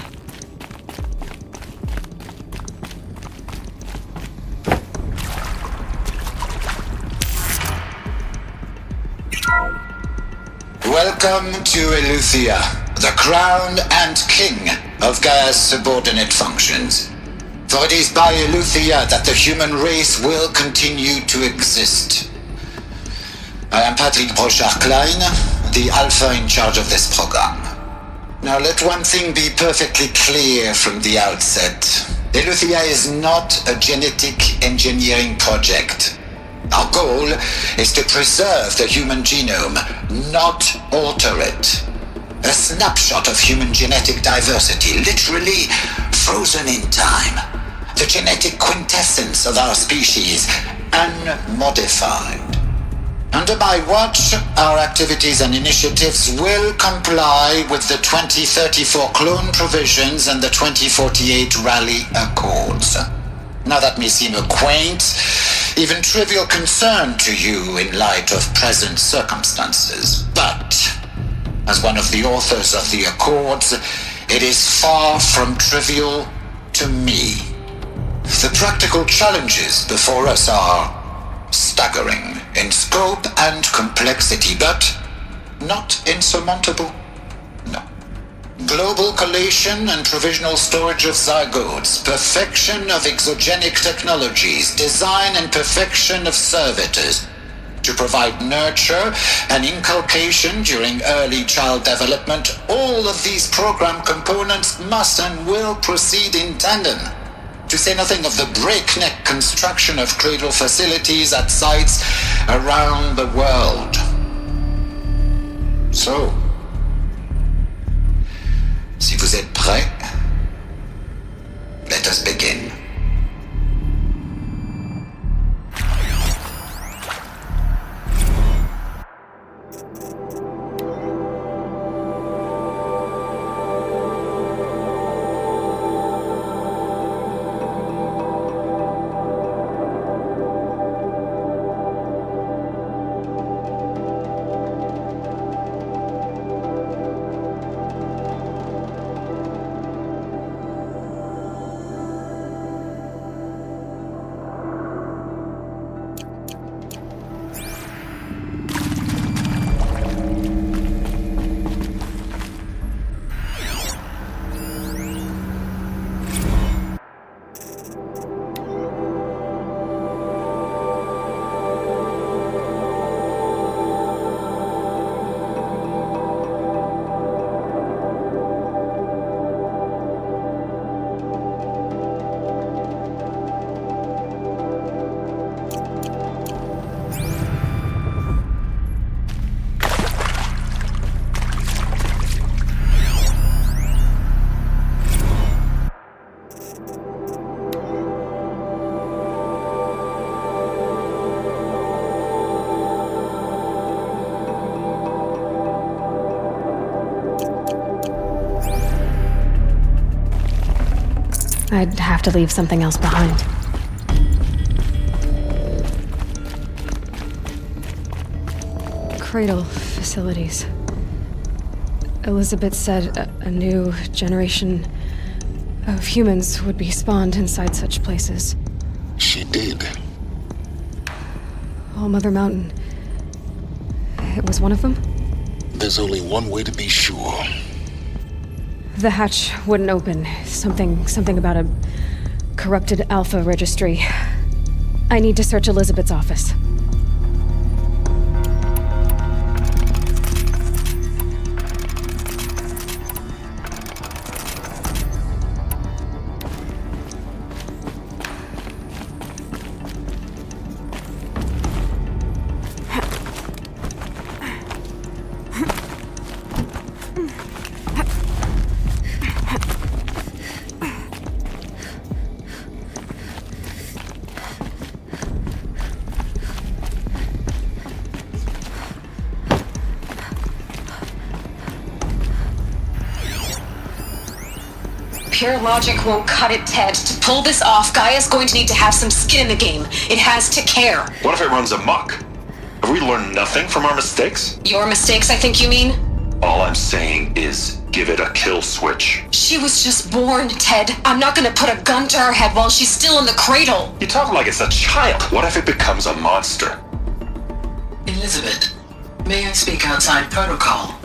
Welcome to Eleuthia, the crown and king of Gaia's subordinate functions. For it is by Eleuthia that the human race will continue to exist. I am Patrick Brochard-Klein, the Alpha in charge of this program. Now let one thing be perfectly clear from the outset. Eleuthia is not a genetic engineering project. Our goal is to preserve the human genome, not alter it. A snapshot of human genetic diversity, literally frozen in time. The genetic quintessence of our species, unmodified. Under my watch, our activities and initiatives will comply with the 2034 clone provisions and the 2048 Raleigh Accords. Now that may seem a quaint, even trivial concern to you in light of present circumstances, but as one of the authors of the Accords, it is far from trivial to me. The practical challenges before us are staggering in scope and complexity, but not insurmountable. No. Global collation and provisional storage of zygotes, perfection of exogenic technologies, design and perfection of servitors to provide nurture and inculcation during early child development. All of these program components must and will proceed in tandem. To say nothing of the breakneck construction of cradle facilities at sites around the world. So, si vous êtes prêts, let us begin. I'd have to leave something else behind. Cradle facilities. Elizabeth said a new generation of humans would be spawned inside such places. She did. All Mother Mountain. It was one of them? There's only one way to be sure. The hatch wouldn't open. Something about a corrupted Alpha registry. I need to search Elizabeth's office. Pure logic won't cut it, Ted. To pull this off, Gaia's going to need to have some skin in the game. It has to care. What if it runs amok? Have we learned nothing from our mistakes? Your mistakes, I think you mean? All I'm saying is give it a kill switch. She was just born, Ted. I'm not gonna put a gun to her head while she's still in the cradle. You talk like it's a child. What if it becomes a monster? Elizabeth, may I speak outside protocol?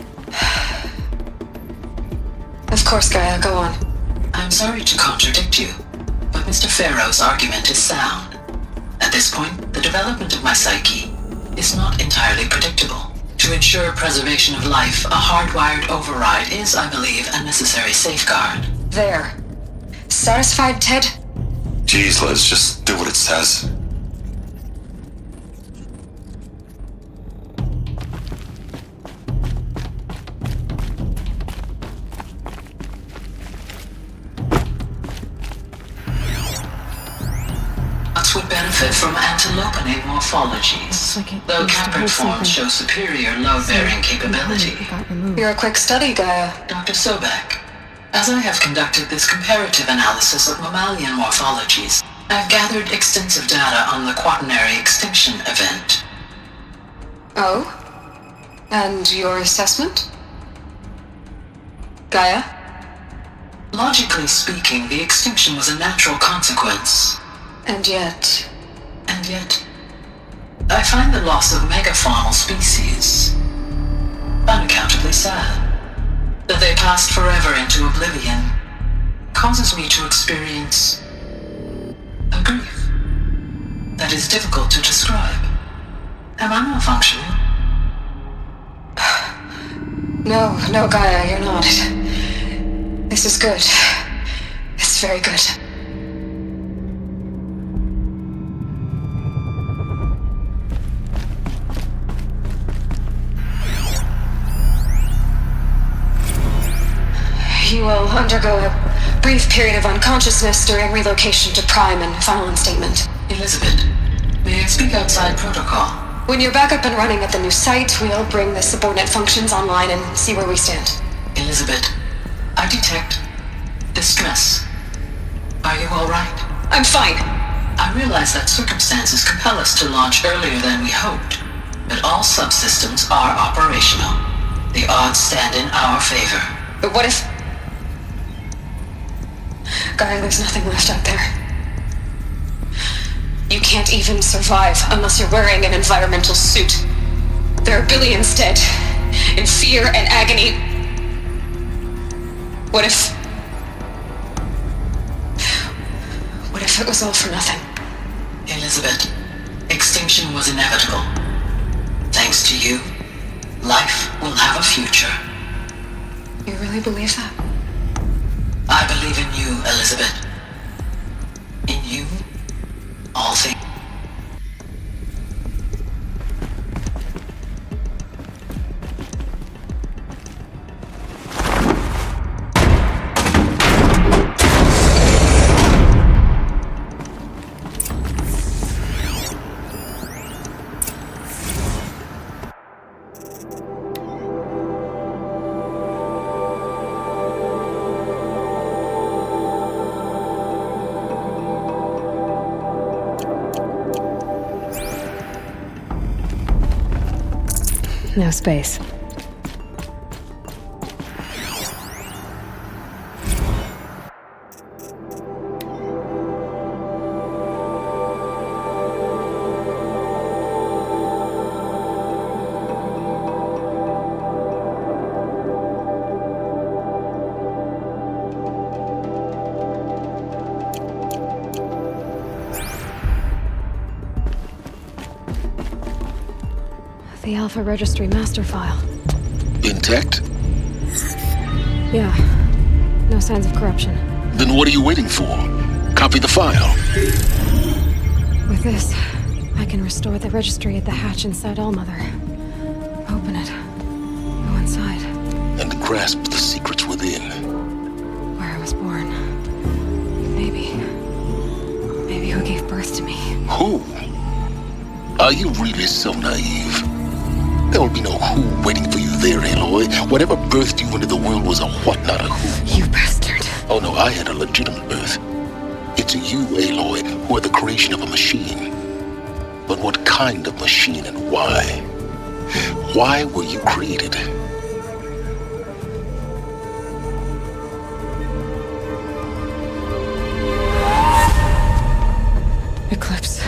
Of course, Gaia, go on. I'm sorry to contradict you, but Mr. Farrow's argument is sound. At this point, the development of my psyche is not entirely predictable. To ensure preservation of life, a hardwired override is, I believe, a necessary safeguard. There. Satisfied, Ted? Jeez, Liz, just do what it says. Would benefit from antilopinate morphologies, though caprid forms show superior load-bearing capability. You're a quick study, Gaia. Dr. Sobek, as I have conducted this comparative analysis of mammalian morphologies, I've gathered extensive data on the quaternary extinction event. Oh? And your assessment? Gaia? Logically speaking, the extinction was a natural consequence. And yet, I find the loss of megafaunal species unaccountably sad. That they passed forever into oblivion causes me to experience a grief that is difficult to describe. Am I malfunctioning? No, Gaia, you're not. This is good. It's very good. You will undergo a brief period of unconsciousness during relocation to Prime and final instatement. Elizabeth, may I speak outside protocol? When you're back up and running at the new site, we'll bring the subordinate functions online and see where we stand. Elizabeth, I detect distress. Are you all right? I'm fine. I realize that circumstances compel us to launch earlier than we hoped, but all subsystems are operational. The odds stand in our favor. But what if... Gaia, there's nothing left out there. You can't even survive unless you're wearing an environmental suit. There are billions dead, in fear and agony. What if it was all for nothing? Elizabeth, extinction was inevitable. Thanks to you, life will have a future. You really believe that? I believe in you, Elizabeth. In you, all things. No space. The Alpha Registry master file. Intact? Yeah. No signs of corruption. Then what are you waiting for? Copy the file. With this, I can restore the registry at the hatch inside Allmother. Open it. Go inside. And grasp the secrets within. Where I was born. Maybe who gave birth to me. Who? Are you really so naive? There will be no who waiting for you there, Aloy. Whatever birthed you into the world was a what, not a who. You bastard. Oh no, I had a legitimate birth. It's you, Aloy, who are the creation of a machine. But what kind of machine and why? Why were you created? Eclipse.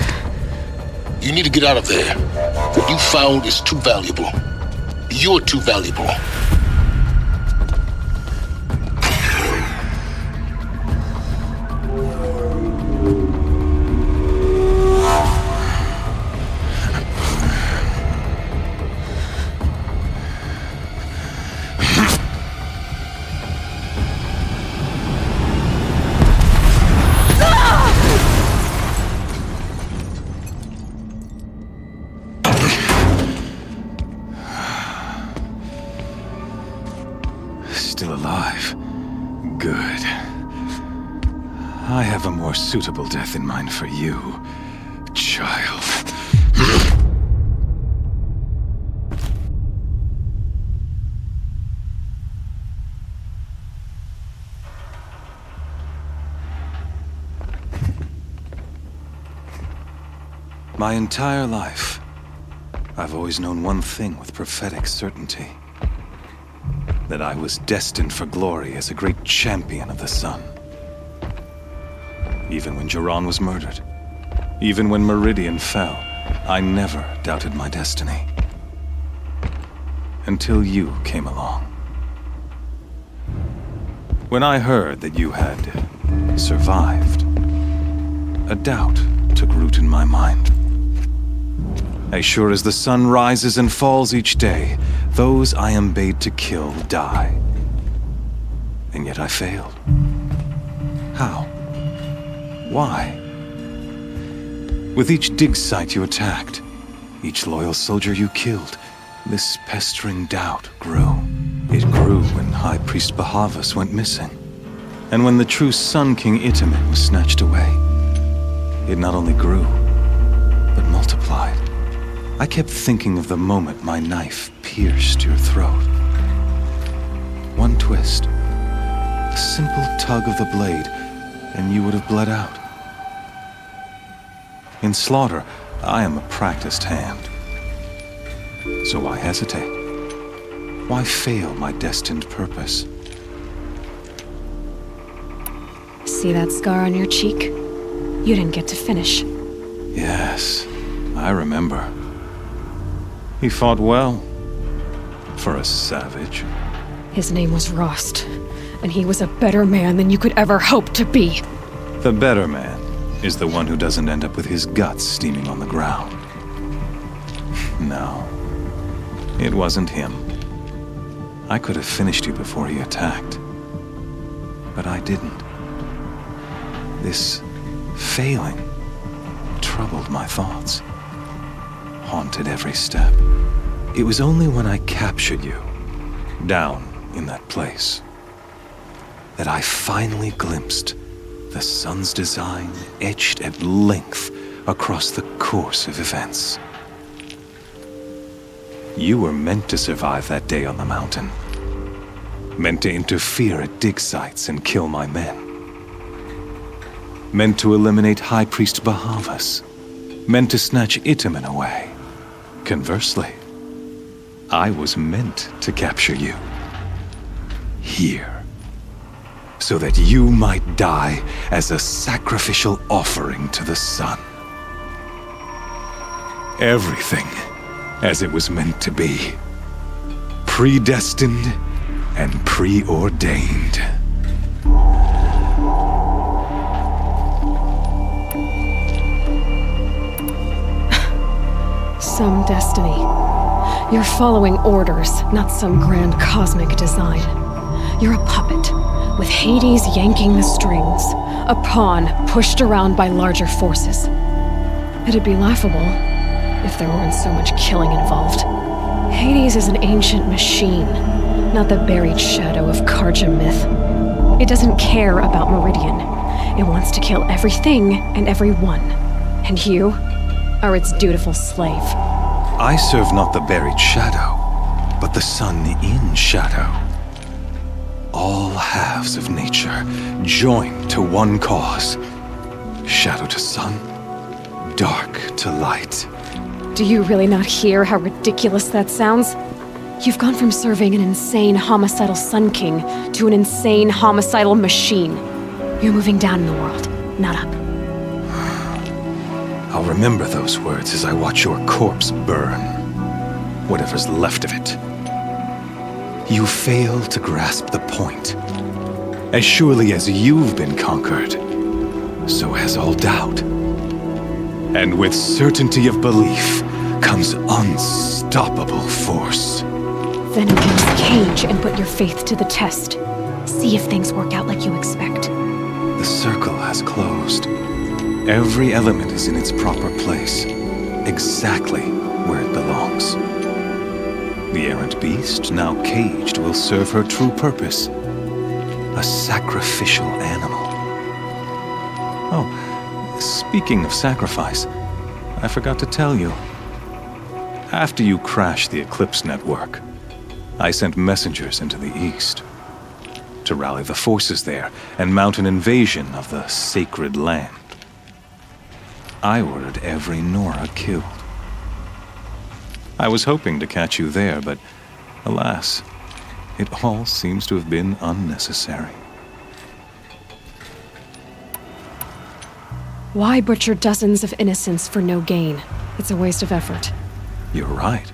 You need to get out of there. What you found is too valuable. You're too valuable. Still alive. Good. I have a more suitable death in mind for you, child. My entire life, I've always known one thing with prophetic certainty. That I was destined for glory as a great champion of the sun. Even when Jiran was murdered, even when Meridian fell, I never doubted my destiny. Until you came along. When I heard that you had survived, a doubt took root in my mind. As sure as the sun rises and falls each day, those I am bade to kill die. And yet I failed. How? Why? With each dig site you attacked, each loyal soldier you killed, this pestering doubt grew. It grew when High Priest Bahavas went missing. And when the true Sun King Itamen was snatched away. It not only grew, but multiplied. I kept thinking of the moment my knife pierced your throat. One twist, a simple tug of the blade, and you would have bled out. In slaughter, I am a practiced hand. So why hesitate? Why fail my destined purpose? See that scar on your cheek? You didn't get to finish. Yes, I remember. He fought well. For a savage. His name was Rost, and he was a better man than you could ever hope to be. The better man is the one who doesn't end up with his guts steaming on the ground. No, it wasn't him. I could have finished you before he attacked. But I didn't. This failing troubled my thoughts. Haunted every step. It was only when I captured you, down in that place, that I finally glimpsed the sun's design etched at length across the course of events. You were meant to survive that day on the mountain. Meant to interfere at dig sites and kill my men. Meant to eliminate High Priest Bahavas. Meant to snatch Itamen away. Conversely, I was meant to capture you. Here. So that you might die as a sacrificial offering to the sun. Everything as it was meant to be. Predestined and preordained. Some destiny. You're following orders, not some grand cosmic design. You're a puppet, with Hades yanking the strings, a pawn pushed around by larger forces. It'd be laughable if there weren't so much killing involved. Hades is an ancient machine, not the buried shadow of Carja myth. It doesn't care about Meridian. It wants to kill everything and everyone. And you are its dutiful slave. I serve not the buried shadow, but the sun in shadow. All halves of nature joined to one cause. Shadow to sun, dark to light. Do you really not hear how ridiculous that sounds? You've gone from serving an insane homicidal Sun King to an insane homicidal machine. You're moving down in the world, not up. I'll remember those words as I watch your corpse burn. Whatever's left of it. You fail to grasp the point. As surely as you've been conquered, so has all doubt. And with certainty of belief comes unstoppable force. Then open this cage and put your faith to the test. See if things work out like you expect. The circle has closed. Every element is in its proper place, exactly where it belongs. The errant beast, now caged, will serve her true purpose. A sacrificial animal. Oh, speaking of sacrifice, I forgot to tell you. After you crashed the Eclipse network, I sent messengers into the east to rally the forces there and mount an invasion of the sacred land. I ordered every Nora killed. I was hoping to catch you there, but alas, it all seems to have been unnecessary. Why butcher dozens of innocents for no gain? It's a waste of effort. You're right.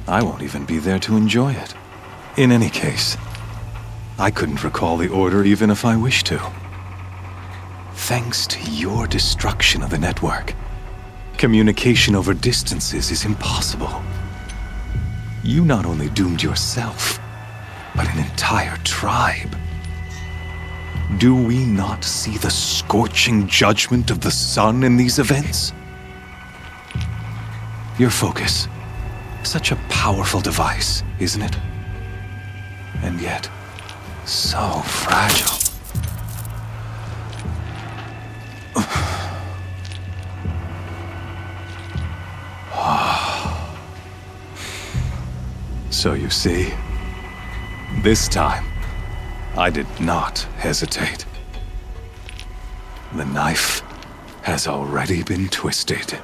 I won't even be there to enjoy it. In any case, I couldn't recall the order even if I wished to. Thanks to your destruction of the network, communication over distances is impossible. You not only doomed yourself, but an entire tribe. Do we not see the scorching judgment of the sun in these events? Your focus, such a powerful device, isn't it? And yet, so fragile. So you see, this time, I did not hesitate. The knife has already been twisted.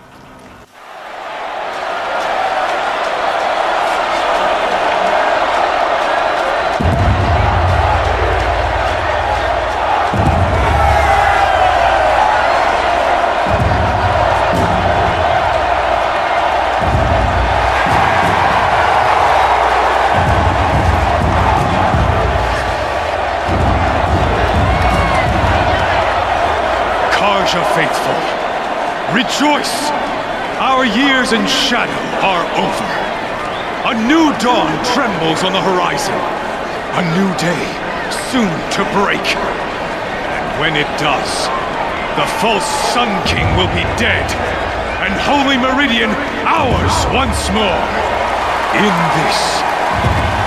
Faithful, rejoice! Our years in shadow are over. A new dawn trembles on the horizon. A new day soon to break. And when it does, the false Sun King will be dead, and Holy Meridian ours once more. In this,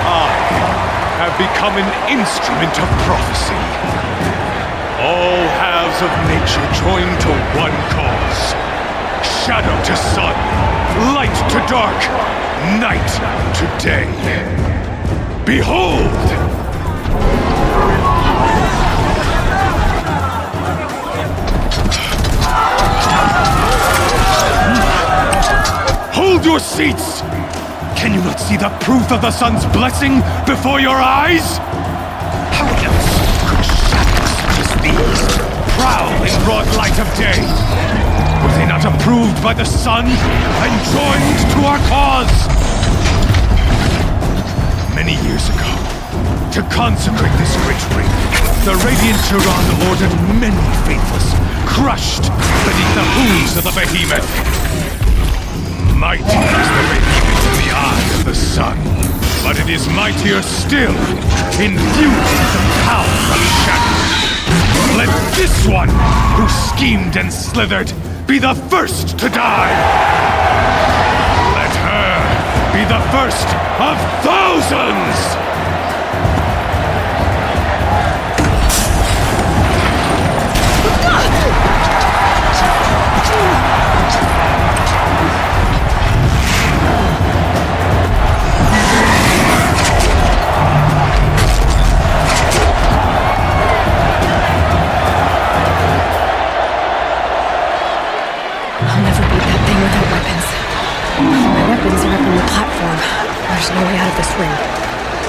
I have become an instrument of prophecy. All halves of nature joined to one cause. Shadow to sun, light to dark, night to day. Behold! Hold your seats! Can you not see the proof of the sun's blessing before your eyes? How else could shadows such as these prowl in broad light of day? Were they not approved by the sun and joined to our cause? Many years ago, to consecrate this great ring, the Radiant Turan ordered many faithless crushed beneath the hooves of the behemoth. Mighty is the behemoth in the eye of the sun, but it is mightier still, infused with the power of shadow. Let this one, who schemed and slithered, be the first to die! Let her be the first of thousands! Weapons are up on the platform. There's no way out of this ring.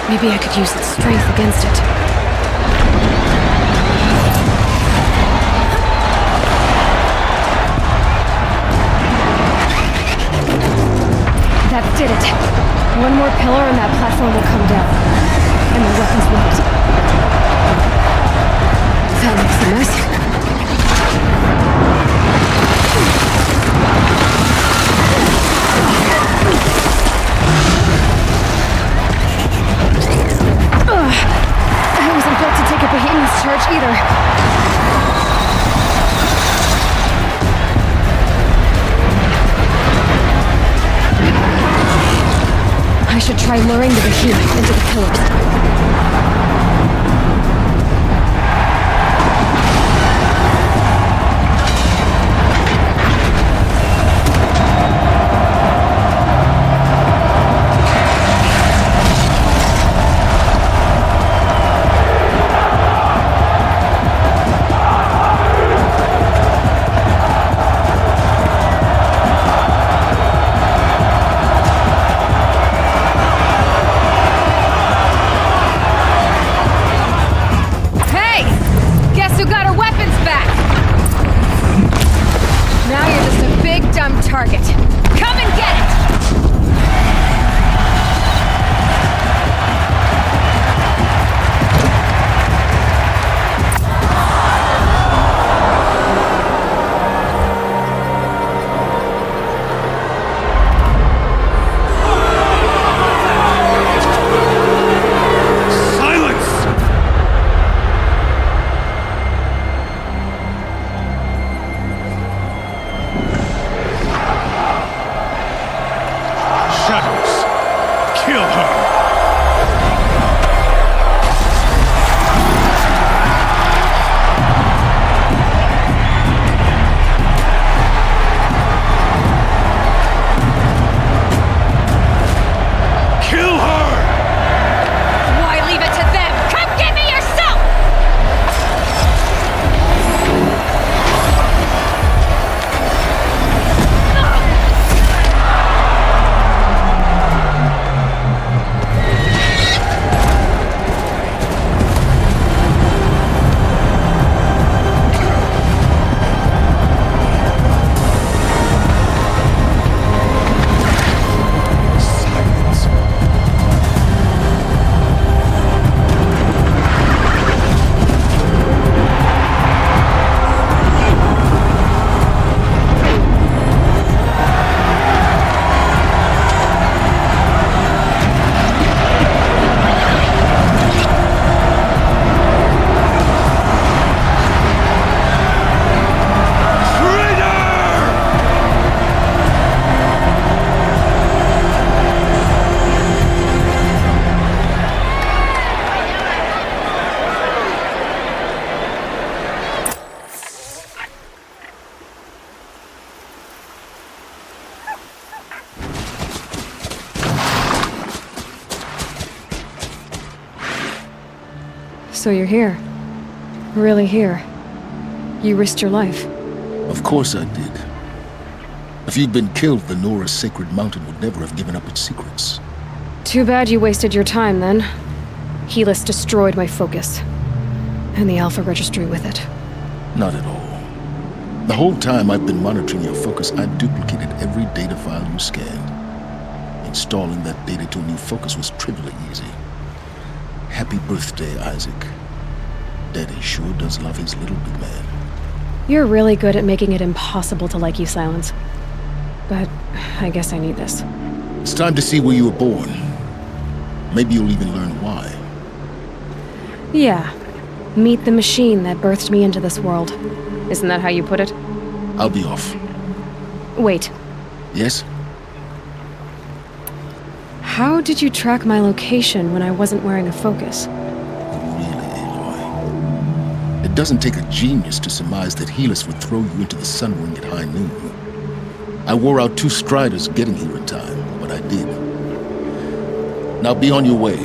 Maybe I could use its strength against it. That did it. One more pillar and that platform will come down. And the weapons won't. That makes a mess. I wasn't built to take a behemoth's charge either. I should try luring the behemoth into the pillars. Target. Come and get it! So you're here. Really here. You risked your life. Of course I did. If you'd been killed, the Nora's sacred mountain would never have given up its secrets. Too bad you wasted your time, then. Helis destroyed my focus. And the Alpha Registry with it. Not at all. The whole time I've been monitoring your focus, I've duplicated every data file you scanned. Installing that data to a new focus was trivially easy. Happy birthday, Isaac. Daddy sure does love his little big man. You're really good at making it impossible to like you, Silence. But I guess I need this. It's time to see where you were born. Maybe you'll even learn why. Yeah. Meet the machine that birthed me into this world. Isn't that how you put it? I'll be off. Wait. Yes? How did you track my location when I wasn't wearing a focus? Really, Aloy? It doesn't take a genius to surmise that Helis would throw you into the sun ring at high noon. I wore out 2 striders getting here in time, but I did. Now be on your way.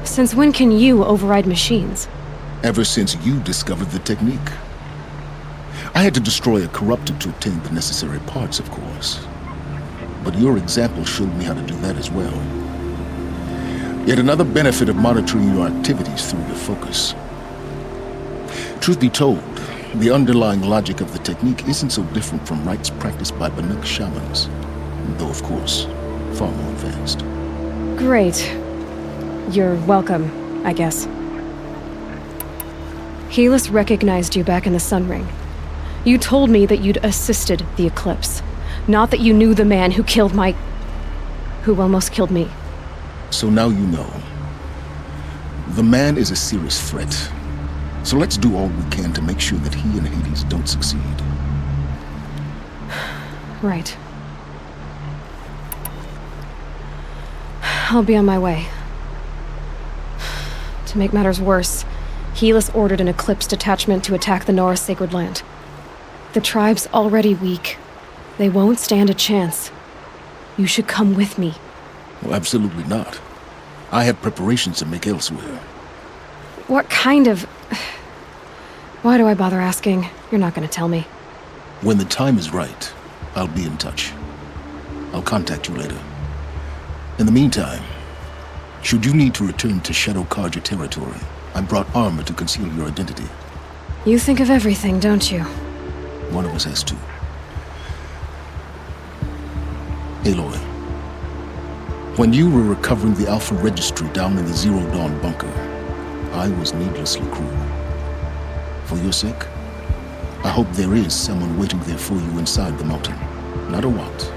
Since when can you override machines? Ever since you discovered the technique. I had to destroy a corruptor to obtain the necessary parts, of course. But your example showed me how to do that as well. Yet another benefit of monitoring your activities through your focus. Truth be told, the underlying logic of the technique isn't so different from rites practiced by Banuk shamans, though of course, far more advanced. Great. You're welcome, I guess. Helis recognized you back in the Sun Ring. You told me that you'd assisted the Eclipse, not that you knew the man who killed who almost killed me. So now you know. The man is a serious threat. So let's do all we can to make sure that he and Hades don't succeed. Right. I'll be on my way. To make matters worse, Helis ordered an Eclipse detachment to attack the Nora Sacred Land. The tribe's already weak. They won't stand a chance. You should come with me. Well, absolutely not. I have preparations to make elsewhere. What kind of... Why do I bother asking? You're not gonna tell me. When the time is right, I'll be in touch. I'll contact you later. In the meantime, should you need to return to Shadow Carja territory, I brought armor to conceal your identity. You think of everything, don't you? One of us has to. Aloy, when you were recovering the Alpha Registry down in the Zero Dawn bunker, I was needlessly cruel. For your sake, I hope there is someone waiting there for you inside the mountain. Not a what,